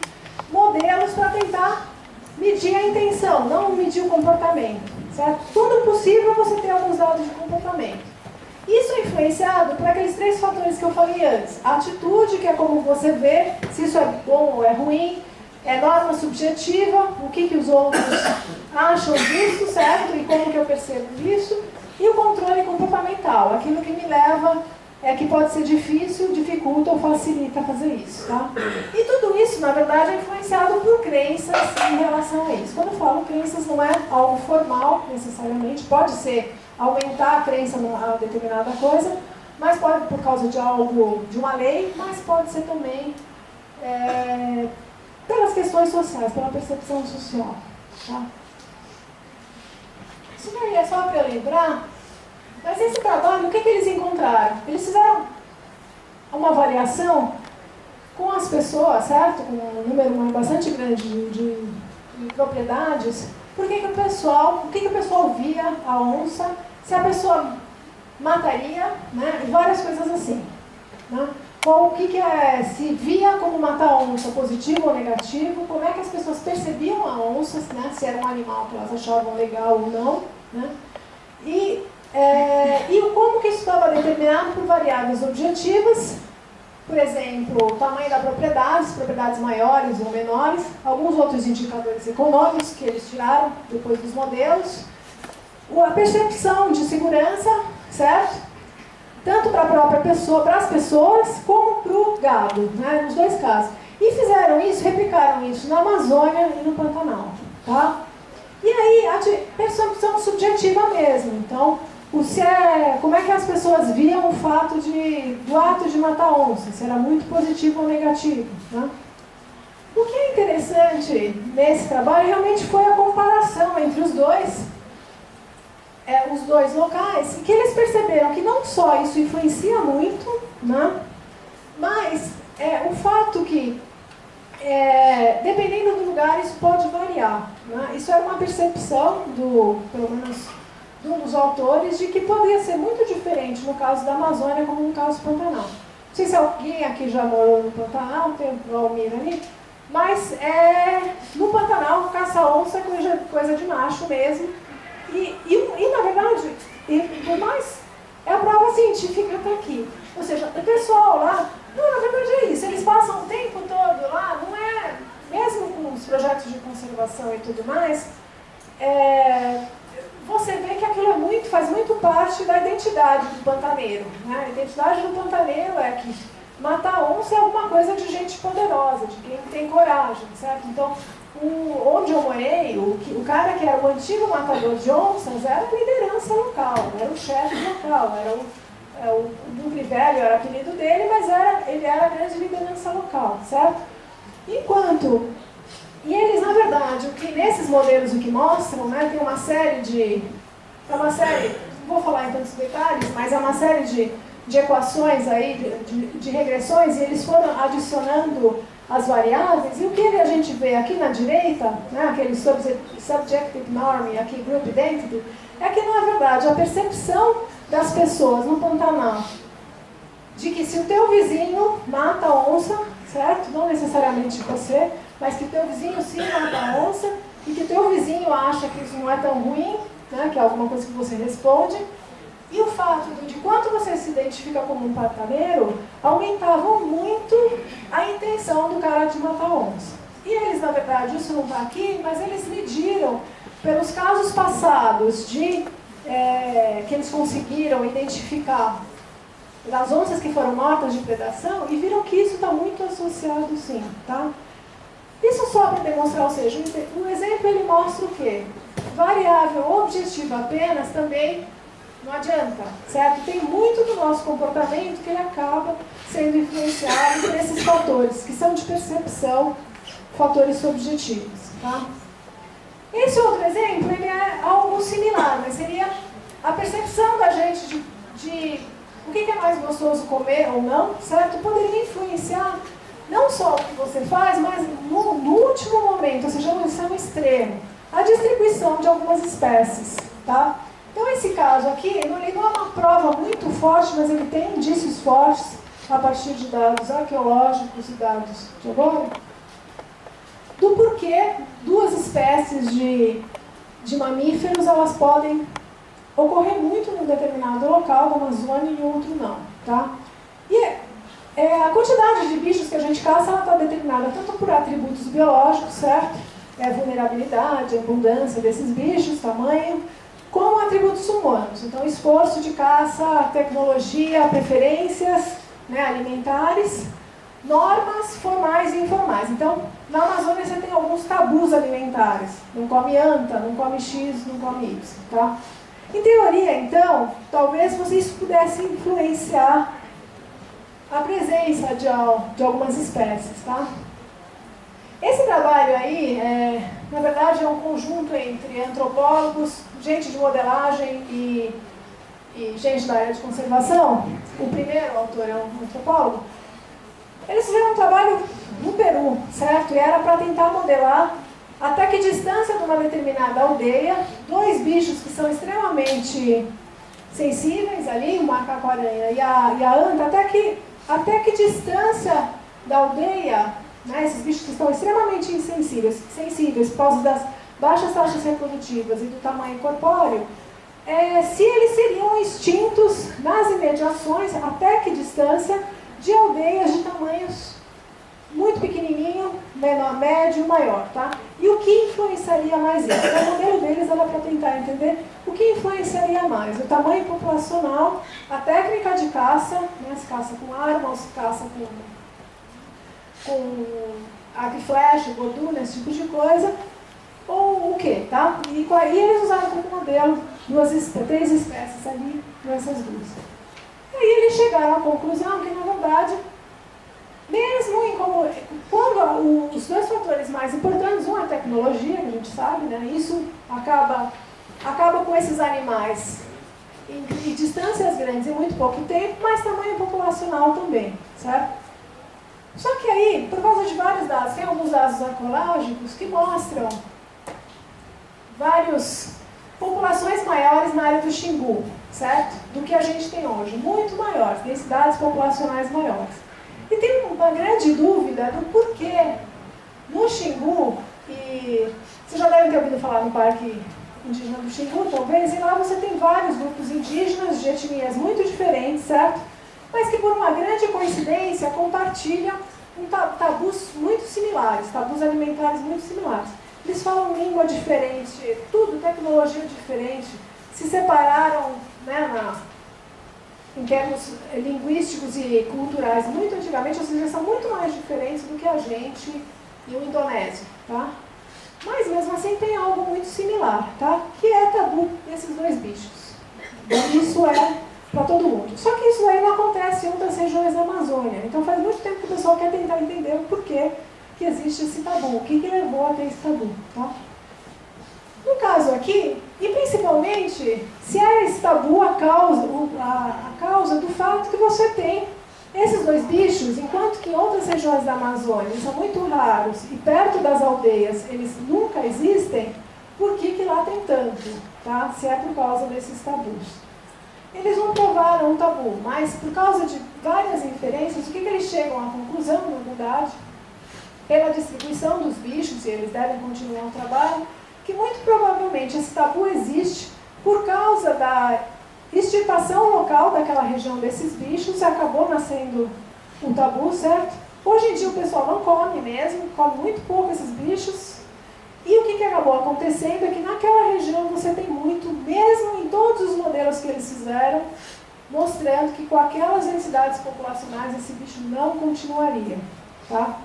modelos para tentar medir a intenção, não medir o comportamento, certo? Tudo possível você ter alguns dados de comportamento. Isso é influenciado por aqueles 3 fatores que eu falei antes. A atitude, que é como você vê, se isso é bom ou é ruim, é norma subjetiva, o que os outros acham disso, certo? E como que eu percebo isso. E o controle comportamental, aquilo que me leva, que pode ser difícil, dificulta ou facilita fazer isso, tá? E tudo isso, na verdade, é influenciado por crenças em relação a isso. Quando eu falo crenças, não é algo formal, necessariamente, pode ser aumentar a crença numa determinada coisa, mas pode por causa de algo, de uma lei, mas pode ser também pelas questões sociais, pela percepção social, tá? Isso daí é só para eu lembrar. Mas esse trabalho, o que eles encontraram? Eles fizeram uma avaliação com as pessoas, certo? Com um número bastante grande de propriedades. O que o pessoal via a onça, se a pessoa mataria, né? E várias coisas assim. Né? Se via como matar a onça positivo ou negativo, como é que as pessoas percebiam a onça, né? Se era um animal que elas achavam legal ou não. Né? E como que isso estava determinado por variáveis objetivas, por exemplo, o tamanho da propriedade, propriedades maiores ou menores, alguns outros indicadores econômicos que eles tiraram depois dos modelos, a percepção de segurança, certo? Tanto para a própria pessoa, para as pessoas, como para o gado, né? Nos 2 casos. E fizeram isso, replicaram isso na Amazônia e no Pantanal, tá? E aí, a percepção subjetiva mesmo. Então, como é que as pessoas viam o fato do ato de matar onça, se era muito positivo ou negativo. Né? O que é interessante nesse trabalho realmente foi a comparação entre os dois locais, e que eles perceberam que não só isso influencia muito, né? Mas o fato que, dependendo do lugar, isso pode variar. Né? Isso era uma percepção pelo menos, de um dos autores, de que poderia ser muito diferente no caso da Amazônia como no caso do Pantanal. Não sei se alguém aqui já morou no Pantanal, tem o Almir ali, mas no Pantanal, caça-onça é coisa de macho mesmo. E na verdade, por mais, a prova científica está aqui. Ou seja, o pessoal lá, não, na verdade é isso, eles passam o tempo todo lá, não é, mesmo com os projetos de conservação e tudo mais, você vê que aquilo faz muito parte da identidade do pantaneiro. Né? A identidade do pantaneiro é que matar onça é alguma coisa de gente poderosa, de quem tem coragem, certo? Então, onde eu morei, o cara que era o antigo matador de onças era a liderança local, era o chefe local, era o Bugre Velho era o apelido dele, mas ele era a grande liderança local, certo? E eles, na verdade, o que nesses modelos o que mostram, né, tem uma série, não vou falar em tantos detalhes, mas é uma série de equações aí, de regressões, e eles foram adicionando as variáveis, e o que a gente vê aqui na direita, né, aquele subjective norm e aqui group identity, é que, na verdade, a percepção das pessoas no Pantanal de que se o teu vizinho mata a onça, certo? Não necessariamente você, mas que o teu vizinho sim mata a onça, e que o teu vizinho acha que isso não é tão ruim, né, que é alguma coisa que você responde, e o fato de quanto você se identifica como um pantaneiro aumentavam muito a intenção do cara de matar onça. E eles, na verdade, isso não está aqui, mas eles mediram pelos casos passados que eles conseguiram identificar das onças que foram mortas de predação e viram que isso está muito associado sim, tá? Isso só para demonstrar, ou seja, o exemplo ele mostra o quê? Variável objetiva apenas também não adianta, certo? Tem muito do nosso comportamento que ele acaba sendo influenciado por esses fatores, que são de percepção, fatores subjetivos, tá? Esse outro exemplo, ele é algo similar, mas seria a percepção da gente de o que é mais gostoso comer ou não, certo? Poderia influenciar não só o que você faz, mas no último momento, ou seja, isso é um extremo, a distribuição de algumas espécies, tá? Então, esse caso aqui, ele não é uma prova muito forte, mas ele tem indícios fortes a partir de dados arqueológicos e dados geológicos, do porquê duas espécies de mamíferos elas podem ocorrer muito num determinado local da Amazônia e em outro não, tá? E a quantidade de bichos que a gente caça está determinada tanto por atributos biológicos, certo? Vulnerabilidade, abundância desses bichos, tamanho, como atributos humanos. Então, esforço de caça, tecnologia, preferências, né, alimentares, normas formais e informais. Então, na Amazônia você tem alguns tabus alimentares. Não come anta, não come X, não come Y, tá? Em teoria, então, talvez vocês pudessem influenciar a presença de algumas espécies, tá? Esse trabalho aí, na verdade, é um conjunto entre antropólogos, gente de modelagem e gente da área de conservação. O primeiro autor é um antropólogo. Eles fizeram um trabalho no Peru, certo? E era para tentar modelar até que distância de uma determinada aldeia, dois bichos que são extremamente sensíveis ali, o macaco-aranha e a anta, até que distância da aldeia, né, esses bichos que estão extremamente sensíveis por causa das baixas taxas reprodutivas e do tamanho corpóreo, se eles seriam extintos nas imediações, até que distância de aldeias de tamanhos muito pequenininho, menor, médio, maior, tá? E o que influenciaria mais isso? Então, o modelo deles era para tentar entender o que influenciaria mais, o tamanho populacional, a técnica de caça, né, se caça com arma ou se caça com arco e flecha, gordura, esse tipo de coisa, ou o quê, tá? E eles usaram como modelo três espécies ali, nessas duas. E aí eles chegaram à conclusão que, na verdade, mesmo quando os dois fatores mais importantes, um é a tecnologia, que a gente sabe, né? Isso acaba com esses animais em distâncias grandes em muito pouco tempo, mas tamanho populacional também, certo? Só que aí, por causa de vários dados, tem alguns dados arqueológicos que mostram várias populações maiores na área do Xingu, certo? Do que a gente tem hoje, muito maiores, densidades populacionais maiores. E tem uma grande dúvida do porquê no Xingu, e vocês já devem ter ouvido falar no Parque Indígena do Xingu, talvez, e lá você tem vários grupos indígenas de etnias muito diferentes, certo? Mas que por uma grande coincidência compartilham tabus muito similares, tabus alimentares muito similares. Eles falam língua diferente, tudo, tecnologia diferente, se separaram, né, em termos linguísticos e culturais muito antigamente, ou seja, são muito mais diferentes do que a gente e o indonésio, tá? Mas mesmo assim tem algo muito similar, tá? Que é tabu esses dois bichos. Então, isso é para todo mundo. Só que isso aí não acontece em outras regiões da Amazônia. Então faz muito tempo que o pessoal quer tentar entender o porquê que existe esse tabu, o que levou até esse tabu. Tá? No caso aqui, e principalmente, se é esse tabu a causa do fato que você tem esses dois bichos, enquanto que em outras regiões da Amazônia são muito raros e perto das aldeias eles nunca existem, por que lá tem tanto? Tá? Se é por causa desses tabus. Eles não provaram um tabu, mas por causa de várias inferências, o que eles chegam à conclusão, na verdade, pela distribuição dos bichos, e eles devem continuar o trabalho, que muito provavelmente esse tabu existe por causa da extirpação local daquela região desses bichos, acabou nascendo um tabu, certo? Hoje em dia o pessoal não come mesmo, come muito pouco esses bichos, e o que acabou acontecendo é que naquela região você tem muito, mesmo em todos os modelos que eles fizeram, mostrando que com aquelas densidades populacionais esse bicho não continuaria, tá?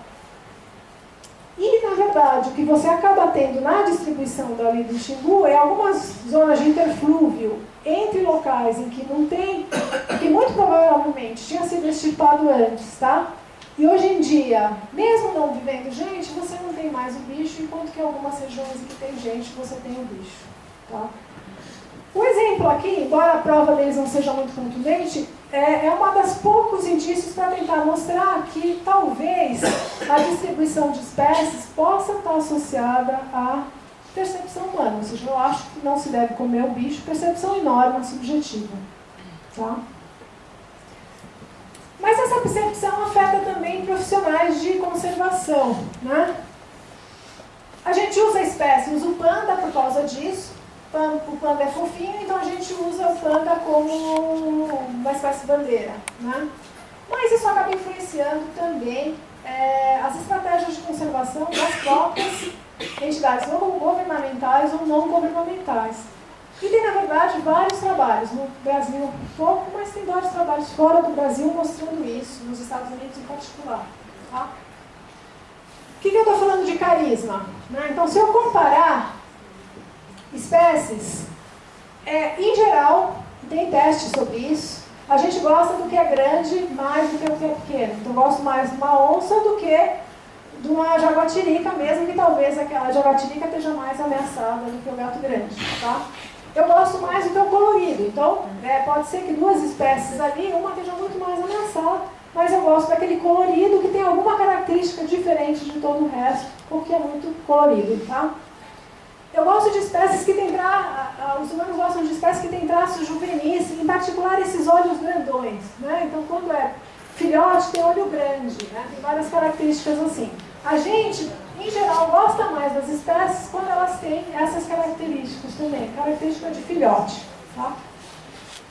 E, na verdade, o que você acaba tendo na distribuição dali do Xingu é algumas zonas de interflúvio entre locais em que não tem, que muito provavelmente tinha sido extirpado antes, tá? E hoje em dia, mesmo não vivendo gente, você não tem mais o bicho, enquanto que em algumas regiões em que tem gente, você tem o bicho, tá? O exemplo aqui, embora a prova deles não seja muito contundente, é uma das poucos indícios para tentar mostrar que talvez a distribuição de espécies possa estar associada à percepção humana. Ou seja, eu acho que não se deve comer o bicho, percepção e norma subjetiva. Tá? Mas essa percepção afeta também profissionais de conservação. Né? A gente usa a espécie, usa o panda por causa disso. O panda é fofinho, então a gente usa o panda como uma espécie bandeira. Né? Mas isso acaba influenciando também as estratégias de conservação das próprias entidades ou governamentais ou não governamentais. E tem, na verdade, vários trabalhos, no Brasil pouco, mas tem vários trabalhos fora do Brasil mostrando isso, nos Estados Unidos em particular. Tá? O que eu estou falando de carisma? Né? Então, se eu comparar espécies, em geral, tem testes sobre isso, a gente gosta do que é grande mais do que o que é pequeno. Então, eu gosto mais de uma onça do que de uma jaguatirica, mesmo que talvez aquela jaguatirica esteja mais ameaçada do que o gato grande. Tá? Eu gosto mais do que o colorido. Então, pode ser que duas espécies ali, uma esteja muito mais ameaçada, mas eu gosto daquele colorido que tem alguma característica diferente de todo o resto, porque é muito colorido. Tá? Eu gosto de espécies que têm os humanos gostam de espécies que têm traços juvenis, em particular esses olhos grandões. Né? Então, quando é filhote, tem olho grande, né? Tem várias características assim. A gente, em geral, gosta mais das espécies quando elas têm essas características também, característica de filhote. Tá?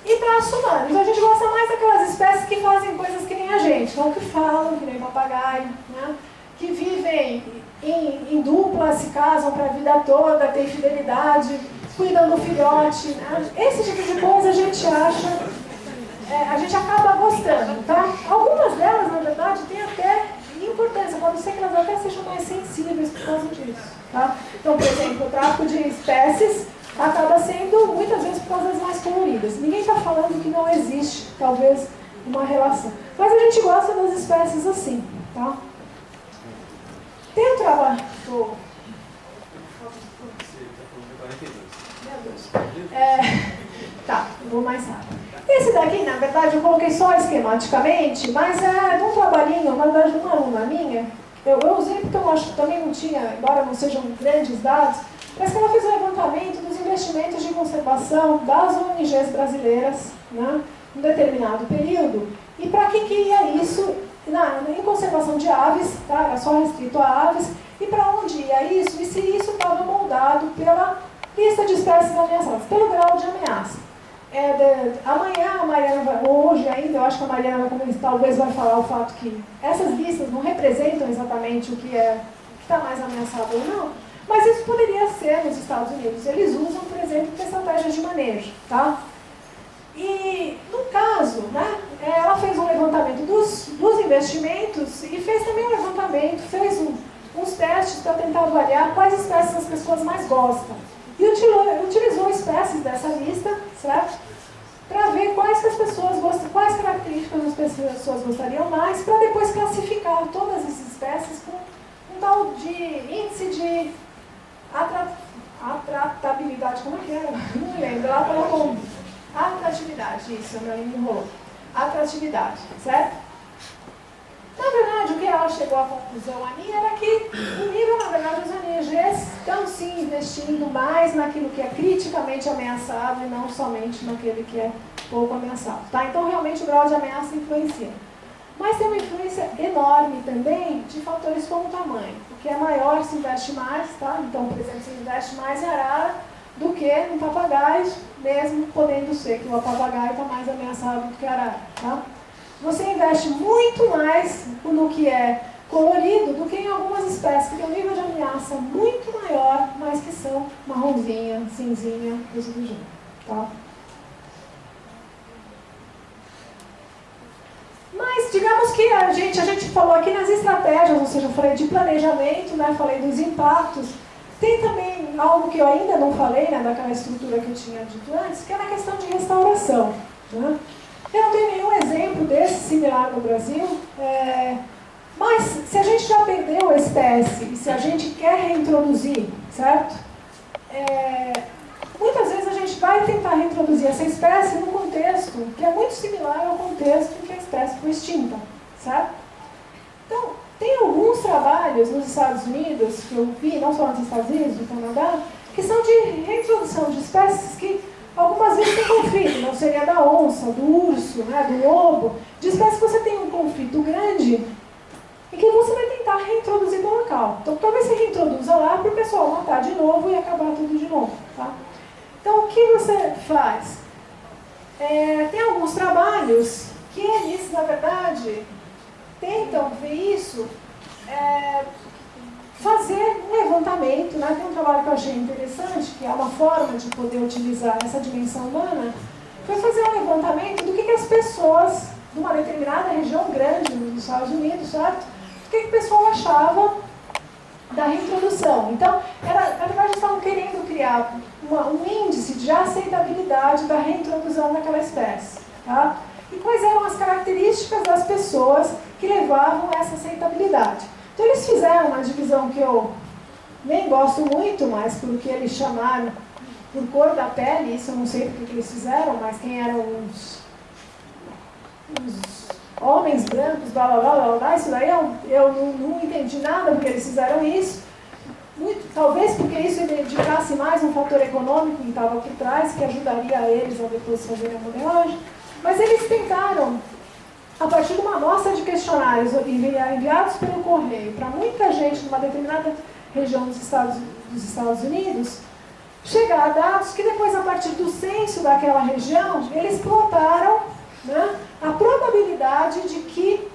E traços humanos, a gente gosta mais daquelas espécies que fazem coisas que nem a gente, então que falam, que nem papagaio, né? Que vivem em dupla, se casam para a vida toda, têm fidelidade, cuidam do filhote. Né? Esse tipo de coisa a gente acha, a gente acaba gostando. Tá? Algumas delas, na verdade, têm até importância, pode ser que elas até sejam mais sensíveis por causa disso. Tá? Então, por exemplo, o tráfico de espécies acaba sendo, muitas vezes, por causa das mais coloridas. Ninguém está falando que não existe, talvez, uma relação. Mas a gente gosta das espécies assim. Tá? Tem um trabalho... Meu Deus. Tá, eu vou mais rápido. Esse daqui, na verdade, eu coloquei só esquematicamente, mas é de um trabalhinho, na verdade, de uma aluna minha. Eu usei porque eu acho que também não tinha, embora não sejam grandes dados, mas que ela fez um levantamento dos investimentos de conservação das ONGs brasileiras, né, em um determinado período, e para que ia isso em conservação de aves, tá? Era só restrito a aves, e para onde ia isso, e se isso estava moldado pela lista de espécies ameaçadas, pelo grau de ameaça. Amanhã a Mariana ou hoje ainda, eu acho que a Mariana talvez vai falar o fato que essas listas não representam exatamente o que está mais ameaçado ou não, mas isso poderia ser nos Estados Unidos. Eles usam, por exemplo, estratégias de manejo. Tá? E, no caso, né, ela fez um levantamento dos investimentos e fez também um levantamento, fez uns testes para tentar avaliar quais espécies as pessoas mais gostam. E utilizou espécies dessa lista, certo? para ver quais características as pessoas gostariam mais, para depois classificar todas essas espécies com um tal de índice de atratabilidade, como é que era? Não lembro, ela colocou atratividade, isso, meu me enrolou. Atratividade, certo? Na verdade, o que ela chegou à conclusão ali era que, no nível, na verdade, os ONGs estão sim investindo mais naquilo que é criticamente ameaçado e não somente naquele que é pouco ameaçado. Tá? Então, realmente, o grau de ameaça influencia. Mas tem uma influência enorme também de fatores como o tamanho. O que é maior se investe mais, tá? Então, por exemplo, se investe mais em arara do que em papagaios, mesmo podendo ser que o papagaio está mais ameaçado do que a arara, tá? Você investe muito mais no que é colorido do que em algumas espécies que têm um nível de ameaça muito maior, mas que são marronzinha, cinzinha, coisa do gênero, tá? Mas digamos que a gente falou aqui nas estratégias, ou seja, eu falei de planejamento, né, falei dos impactos. Tem também algo que eu ainda não falei, né, daquela estrutura que eu tinha dito antes, que é na questão de restauração, né? Eu não tenho nenhum exemplo desse similar no Brasil, mas se a gente já perdeu a espécie e se a gente quer reintroduzir, certo? Muitas vezes a gente vai tentar reintroduzir essa espécie num contexto que é muito similar ao contexto em que a espécie foi extinta, certo? Então, tem alguns trabalhos nos Estados Unidos, que eu vi, não só nos Estados Unidos, no Canadá, que são de reintrodução de espécies que algumas vezes tem conflito, não seria da onça, do urso, né, do lobo, de espécies que você tem um conflito grande e que você vai tentar reintroduzir no local. Então, talvez você reintroduza lá para o pessoal matar de novo e acabar tudo de novo, tá? Então, o que você faz? Tem alguns trabalhos que eles, na verdade, tentam ver isso, fazer um levantamento, né? Tem um trabalho que eu achei interessante, que é uma forma de poder utilizar essa dimensão humana, foi fazer um levantamento do que as pessoas de uma determinada região grande nos Estados Unidos, certo? O que o pessoal achava da reintrodução. Então, na verdade, eles estavam querendo criar um índice de aceitabilidade da reintrodução daquela espécie, tá? E quais eram as características das pessoas que levavam essa aceitabilidade. Então, eles fizeram uma divisão que eu nem gosto muito, mas por que eles chamaram, por cor da pele, isso eu não sei porque que eles fizeram, mas quem eram os homens brancos, blá, blá, blá, blá, blá, isso daí eu não entendi nada porque eles fizeram isso. Talvez porque isso indicasse mais um fator econômico que estava aqui atrás, que ajudaria eles a depois fazerem a modelagem. Mas eles tentaram, a partir de uma amostra de questionários enviados pelo correio para muita gente numa determinada região dos Estados Unidos, chegar a dados que depois, a partir do censo daquela região, eles plotaram, né, a probabilidade de que,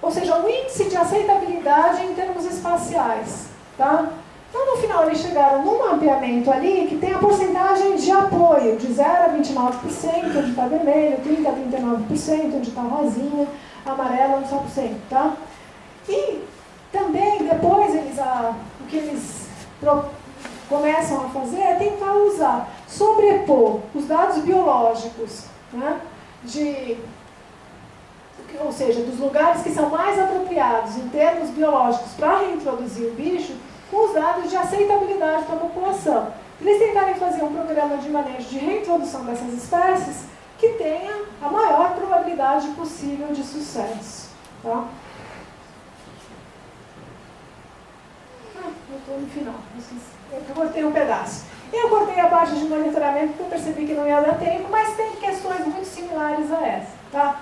ou seja, o índice de aceitabilidade em termos espaciais, tá? Então, no final, eles chegaram num mapeamento ali que tem a porcentagem de apoio de 0 a 29%, onde está vermelho, 30 a 39%, onde está rosinha, amarelo, 1%, tá? E também, depois, o que eles começam a fazer é tentar sobrepor os dados biológicos, né, ou seja, dos lugares que são mais apropriados em termos biológicos para reintroduzir o bicho, com os dados de aceitabilidade para a população. Eles tentarem fazer um programa de manejo de reintrodução dessas espécies que tenha a maior probabilidade possível de sucesso. Tá? Eu estou no final. Eu cortei um pedaço. Eu cortei a parte de monitoramento porque eu percebi que não ia dar tempo, mas tem questões muito similares a essa. Tá?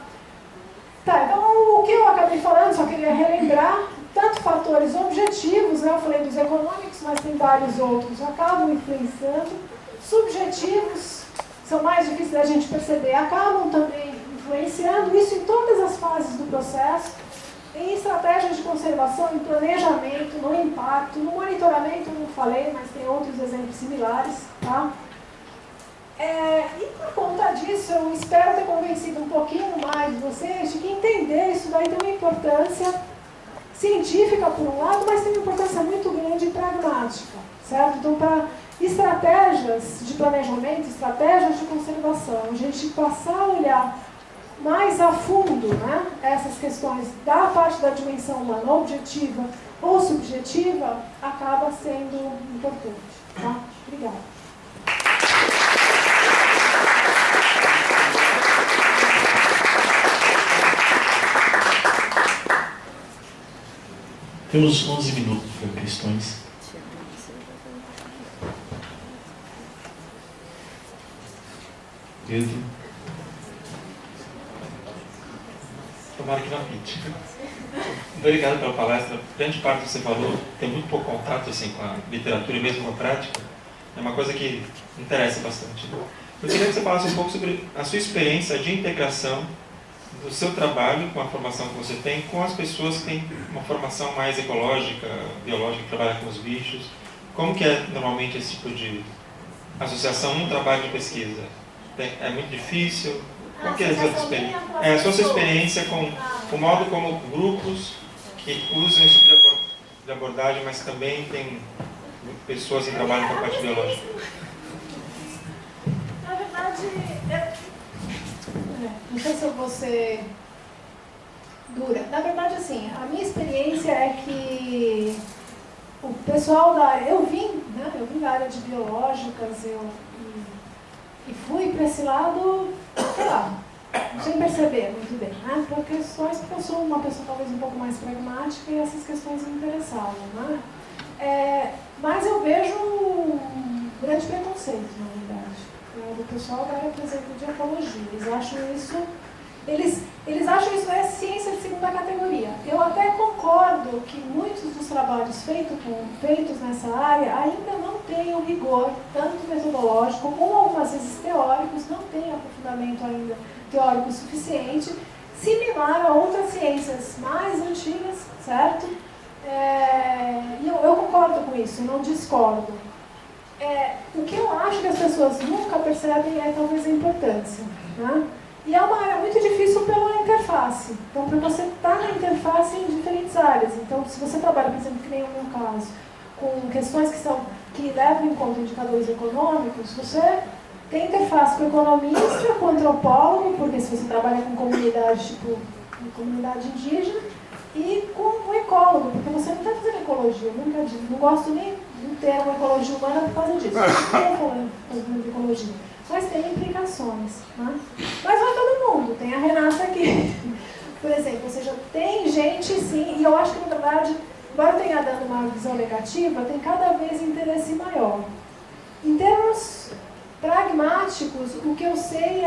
Então, o que eu acabei falando, só queria relembrar, tanto fatores objetivos, né, eu falei dos econômicos, mas tem vários outros, acabam influenciando. Subjetivos, são mais difíceis da gente perceber, acabam também influenciando, isso em todas as fases do processo, em estratégias de conservação, em planejamento, no impacto, no monitoramento, eu não falei, mas tem outros exemplos similares, tá? E por conta disso, eu espero ter convencido um pouquinho mais de vocês de que entender isso daí tem uma importância científica por um lado, mas tem uma importância muito grande e pragmática, certo? Então, para estratégias de planejamento, estratégias de conservação, a gente passar a olhar mais a fundo, né, essas questões da parte da dimensão humana, objetiva ou subjetiva, acaba sendo importante. Tá? Obrigada. Temos 11 minutos para questões. Pedro. Tomara que não pinte. Obrigado pela palestra. Grande parte do que você falou tem muito pouco contato assim, com a literatura e mesmo com a prática. É uma coisa que interessa bastante. Eu queria que você falasse um pouco sobre a sua experiência de integração do seu trabalho, com a formação que você tem, com as pessoas que têm uma formação mais ecológica, biológica, que trabalham com os bichos. Como que é normalmente esse tipo de associação num trabalho de pesquisa? É muito difícil? Qual que é a sua experiência com o modo como grupos que usam esse tipo de abordagem, mas também tem pessoas que trabalham com a parte biológica? Na verdade, não sei se eu vou ser dura. Na verdade, assim, a minha experiência é que o pessoal da área... Eu vim da área de biológicas, e fui para esse lado, sei lá, sem perceber muito bem, né? Por questões que eu sou uma pessoa talvez um pouco mais pragmática e essas questões me interessavam, né? Mas eu vejo um grande preconceito, na verdade, do pessoal da área, por exemplo, de ecologia. Eles acham isso é ciência de segunda categoria. Eu até concordo que muitos dos trabalhos feitos nessa área ainda não têm o rigor, tanto metodológico como algumas vezes teóricos, não têm aprofundamento ainda teórico suficiente, similar a outras ciências mais antigas, certo? E eu concordo com isso, não discordo. O que eu acho que as pessoas nunca percebem é talvez a importância, né? E é uma área muito difícil pela interface. Então, para você estar na interface em diferentes áreas. Então, se você trabalha, por exemplo, que nem o meu caso, com questões que levam em conta indicadores econômicos, você tem interface com o economista, com o antropólogo, porque se você trabalha com comunidade, tipo, comunidade indígena, e com o ecólogo, porque você não está fazendo ecologia. Eu nunca digo, não gosto nem do termo ecologia humana por causa disso. Eu não estou falando de ecologia. Mas tem implicações, né? Mas não é todo mundo, tem a Renata aqui. Por exemplo, ou seja, tem gente sim, e eu acho que na verdade, embora eu tenha dado uma visão negativa, tem cada vez interesse maior. Em termos pragmáticos, o que eu sei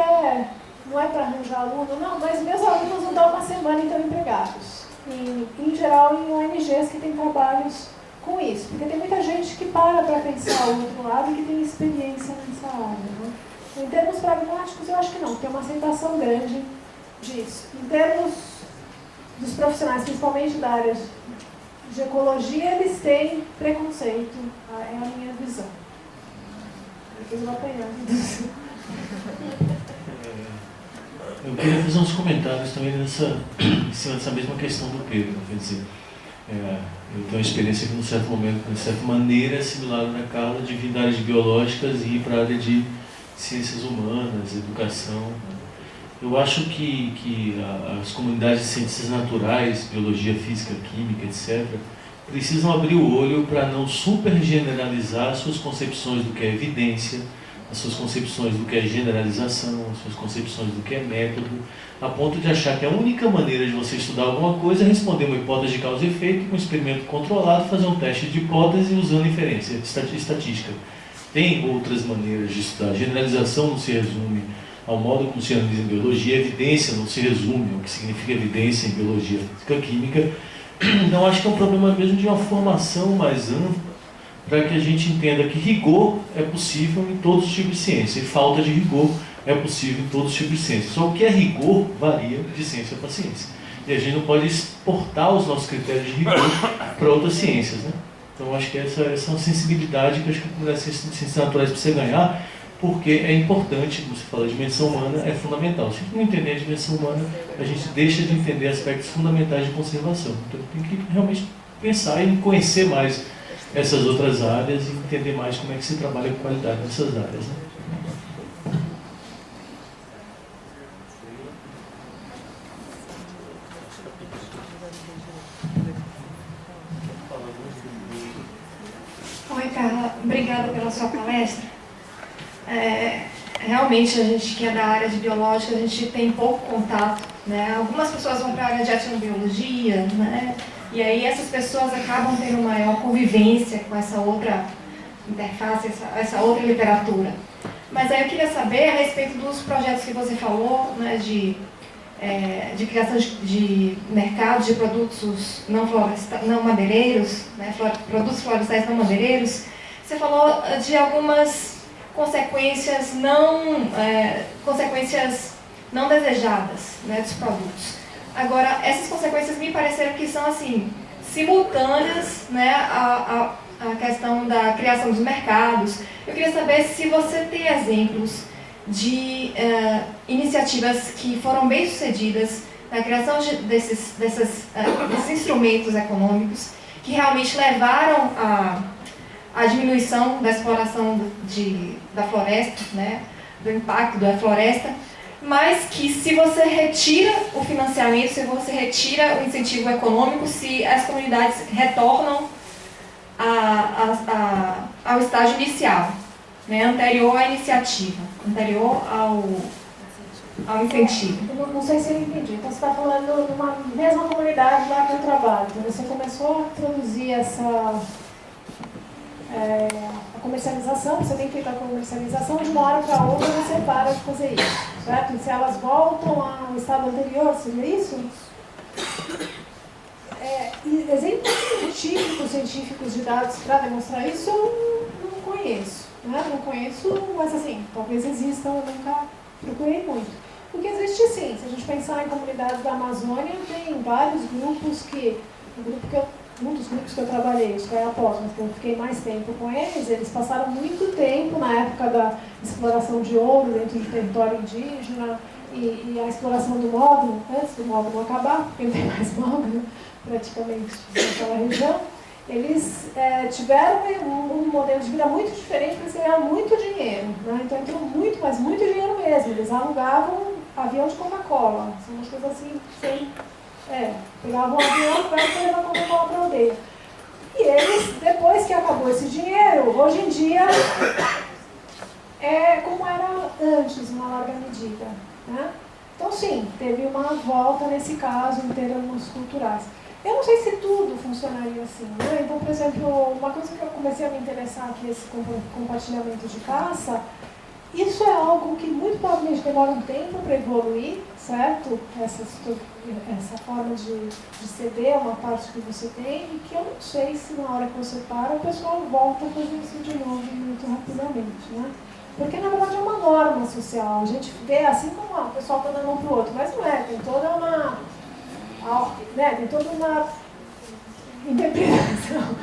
não é para arranjar aluno, não, mas meus alunos não dão uma semana e estão empregados. Em geral, em ONGs que têm trabalhos com isso, porque tem muita gente que para pensar o outro lado e que tem experiência nessa área, né? Em termos pragmáticos, eu acho que não, tem uma aceitação grande disso. Em termos dos profissionais, principalmente da área de ecologia, eles têm preconceito, é a minha visão. Depois eu vou apanhar. Eu queria fazer uns comentários também em cima dessa mesma questão do Pedro. Quer dizer, eu tenho uma experiência que, num certo momento, de certa maneira, é similar na Carla, de vir da área de biológicas e ir para a área de ciências humanas, educação. Eu acho que as comunidades de ciências naturais, biologia, física, química, etc., precisam abrir o olho para não super generalizar as suas concepções do que é evidência, as suas concepções do que é generalização, as suas concepções do que é método, a ponto de achar que a única maneira de você estudar alguma coisa é responder uma hipótese de causa e efeito com um experimento controlado, fazer um teste de hipótese usando inferência, estatística. Tem outras maneiras de estudar. Generalização não se resume ao modo como se analisa em biologia, evidência não se resume ao que significa evidência em biologia, física, química. Então acho que é um problema mesmo de uma formação mais ampla, para que a gente entenda que rigor é possível em todos os tipos de ciência, e falta de rigor é possível em todos os tipos de ciência. Só o que é rigor varia de ciência para ciência. E a gente não pode exportar os nossos critérios de rigor para outras ciências, né? Então acho que essa é uma sensibilidade que acho que a comunidade de ciências naturais precisa ganhar, porque é importante, como você fala, a dimensão humana é fundamental. Se a gente não entender a dimensão humana, a gente deixa de entender aspectos fundamentais de conservação. Então tem que realmente pensar e conhecer mais essas outras áreas e entender mais como é que se trabalha com qualidade nessas áreas, né? Oi, Carla. Obrigada pela sua palestra. Realmente, a gente que é da área de biológica, a gente tem pouco contato, né? Algumas pessoas vão para a área de etnobiologia, né? E aí essas pessoas acabam tendo maior convivência com essa outra interface, essa outra literatura. Mas aí eu queria saber a respeito dos projetos que você falou, né, de criação de mercados de produtos não madeireiros, né, produtos florestais não madeireiros. Você falou de algumas consequências não desejadas, né, dos produtos. Agora, essas consequências me pareceram que são assim simultâneas, né, à questão da criação dos mercados. Eu queria saber se você tem exemplos de iniciativas que foram bem-sucedidas na criação desses instrumentos econômicos que realmente levaram à diminuição da exploração da floresta, né, do impacto da floresta, mas que se você retira o financiamento, se você retira o incentivo econômico, se as comunidades retornam ao estágio inicial, né, anterior à iniciativa, anterior ao incentivo. Eu não sei se eu entendi. Então você está falando de uma mesma comunidade lá que eu trabalho. Então você começou a introduzir a comercialização, você tem feito a comercialização, de uma hora para outra você para de fazer isso, certo? E se elas voltam ao estado anterior, seria isso? Exemplos científicos de dados para demonstrar isso eu não conheço, né? Não conheço, mas assim, talvez existam, eu nunca procurei muito. Porque existe sim, se a gente pensar em comunidades da Amazônia, tem vários grupos um dos grupos que eu trabalhei, os Kayapós, mas que eu fiquei mais tempo com eles passaram muito tempo na época da exploração de ouro dentro do território indígena e a exploração do mogno, antes do mogno acabar, porque não tem mais mogno praticamente naquela região, eles tiveram um modelo de vida muito diferente, porque eles ganharam muito dinheiro, né? Então entrou muito, mas muito dinheiro mesmo. Eles alugavam avião de Coca-Cola, são umas coisas assim, pegavam um avião para levar Coca-Cola para a aldeia. E eles, depois que acabou esse dinheiro, hoje em dia é como era antes, em uma larga medida, né? Então sim, teve uma volta nesse caso em termos culturais. Eu não sei se tudo funcionaria assim, né? Então, por exemplo, uma coisa que eu comecei a me interessar aqui, esse compartilhamento de caça, isso é algo que muito provavelmente demora um tempo para evoluir, certo? Essa forma de ceder uma parte que você tem, e que eu não sei se na hora que você para, o pessoal volta a fazer isso de novo muito rapidamente, né? Porque na verdade é uma norma social, a gente vê assim como o pessoal está dando um para o outro, mas não é, tem toda uma interpretação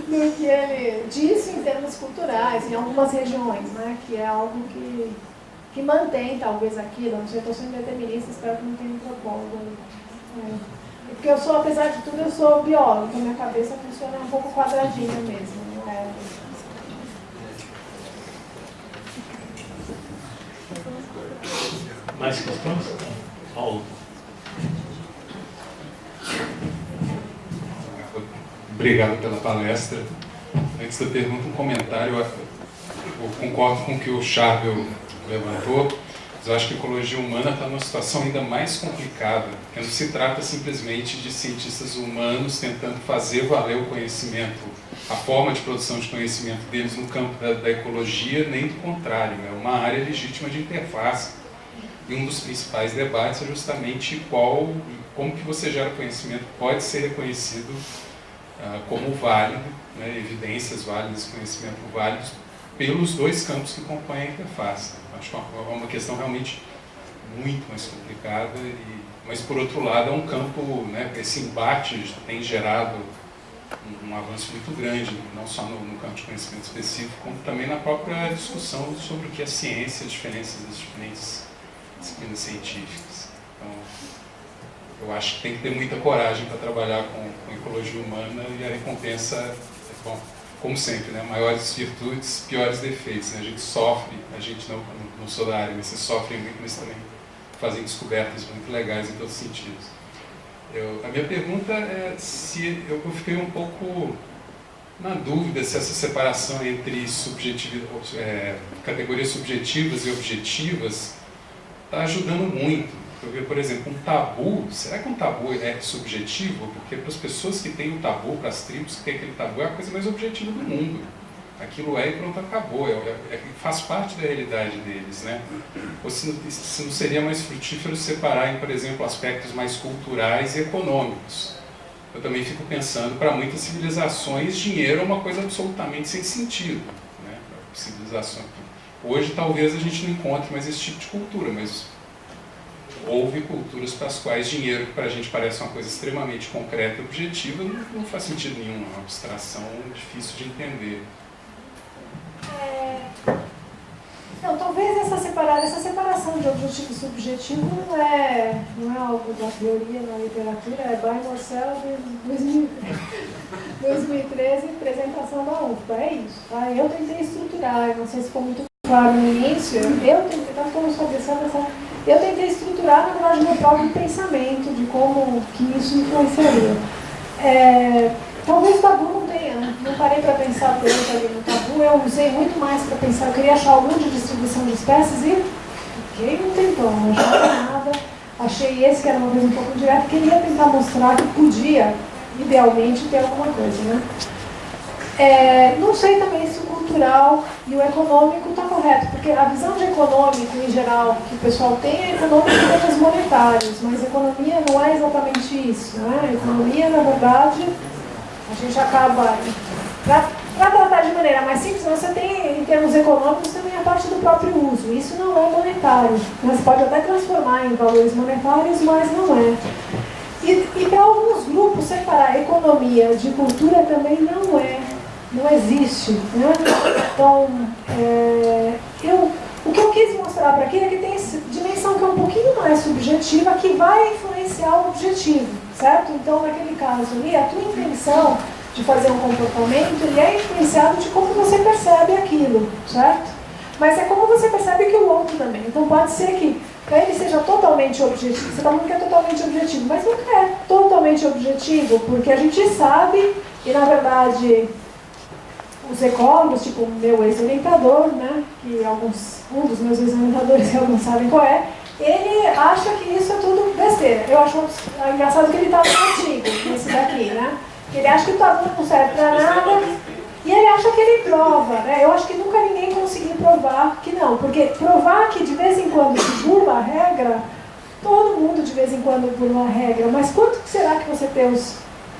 do que ele disse em termos culturais, em algumas regiões, né, que é algo que mantém talvez aquilo. Não sei, estou sendo determinista, espero que não tenha propósito. Porque eu sou, apesar de tudo, eu sou bióloga, então minha cabeça funciona um pouco quadradinha mesmo. Mais questões? Paulo. Obrigado pela palestra. Antes da pergunta, um comentário. Eu concordo com o que o Charbel levantou, mas eu acho que a ecologia humana está numa situação ainda mais complicada, porque não se trata simplesmente de cientistas humanos tentando fazer valer o conhecimento, a forma de produção de conhecimento deles no campo da ecologia, nem do contrário. É uma área legítima de interface. E um dos principais debates é justamente como que você gera conhecimento pode ser reconhecido como válido, né, evidências válidas, conhecimento válido, pelos dois campos que compõem a interface. Acho que é uma questão realmente muito mais complicada, mas por outro lado é um campo, né, esse embate tem gerado um avanço muito grande, não só no campo de conhecimento específico, como também na própria discussão sobre o que é ciência, a diferença das diferentes disciplinas científicas. Então, eu acho que tem que ter muita coragem para trabalhar com ecologia humana e a recompensa, bom, como sempre, né? Maiores virtudes, piores defeitos. Né? A gente sofre, a gente não sou da área, mas vocês sofrem muito, mas também fazem descobertas muito legais em todos os sentidos. A minha pergunta é se eu fiquei um pouco na dúvida se essa separação entre categorias subjetivas e objetivas está ajudando muito. Eu vejo, por exemplo, um tabu. Será que um tabu é subjetivo? Porque para as pessoas que têm o tabu, para as tribos que têm aquele tabu, é a coisa mais objetiva do mundo. Aquilo é e pronto, acabou. Faz parte da realidade deles, né? Ou se não seria mais frutífero separar em, por exemplo, aspectos mais culturais e econômicos. Eu também fico pensando, para muitas civilizações, dinheiro é uma coisa absolutamente sem sentido, né? Civilizações. Hoje talvez a gente não encontre mais esse tipo de cultura, mas houve culturas para as quais dinheiro, que para a gente parece uma coisa extremamente concreta e objetiva, não faz sentido nenhum, é uma abstração difícil de entender. Não, talvez essa separação de objetivo e subjetivo não é algo da teoria na literatura, é By Morcell de 2013, apresentação da UFBA, é isso. Tá? Eu tentei estruturar, não sei se ficou muito claro no início, eu tentei estruturar, na verdade, meu próprio pensamento de como que isso influenciaria. Talvez o tabu não parei para pensar tanto ali no tabu, eu usei muito mais para pensar, eu queria achar algum de distribuição de espécies e fiquei um tempão, não achava nada, achei esse que era uma coisa um pouco direta, queria tentar mostrar que podia, idealmente, ter alguma coisa, né? Não sei também se o cultural e o econômico está correto, porque a visão de econômico, em geral, que o pessoal tem é econômico em termos monetários, mas economia não é exatamente isso, né? Economia, na verdade, a gente acaba, para tratar de maneira mais simples, você tem, em termos econômicos, também a parte do próprio uso. Isso não é monetário. Você pode até transformar em valores monetários, mas não é. E para alguns grupos, separar economia de cultura também não existe. Né? Então, o que eu quis mostrar para aqui é que tem essa dimensão que é um pouquinho mais subjetiva, que vai influenciar o objetivo, certo? Então, naquele caso ali, a tua intenção de fazer um comportamento, ele é influenciado de como você percebe aquilo, certo? Mas é como você percebe que o outro também. Então, pode ser que para ele seja totalmente objetivo. Você está falando que é totalmente objetivo, mas nunca é totalmente objetivo, porque a gente sabe, e na verdade os ecólogos, tipo o meu ex-orientador, né, que um dos meus ex-orientadores, que alguns sabem qual é, ele acha que isso é tudo besteira. Eu acho engraçado que ele está no artigo, nesse daqui, né? Ele acha que o tabu não serve para nada, e ele acha que ele prova, né? Eu acho que nunca ninguém conseguiu provar que não, porque provar que de vez em quando se burla a regra, todo mundo de vez em quando burla a regra, mas quanto será que você tem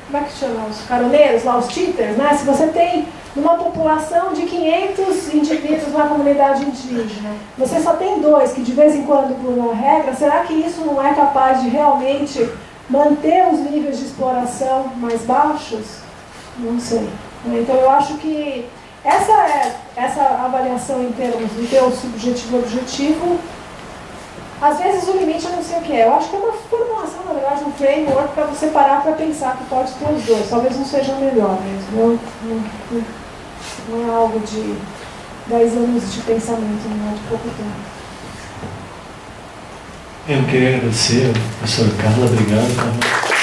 como é que chama? Os caroneiros, lá os cheaters, né? Se você tem numa população de 500 indivíduos na comunidade indígena, você só tem 2 que de vez em quando burlam a regra, será que isso não é capaz de realmente manter os níveis de exploração mais baixos? Não sei. Então eu acho que essa avaliação em termos de ter o subjetivo e objetivo, às vezes o limite eu não sei o que é. Eu acho que é uma formulação, na verdade, um framework para você parar para pensar que pode ter os dois. Talvez não seja o melhor mesmo. Não é algo de 10 anos de pensamento, não é de pouco tempo. Eu queria agradecer a professora Carla, obrigado, Carla.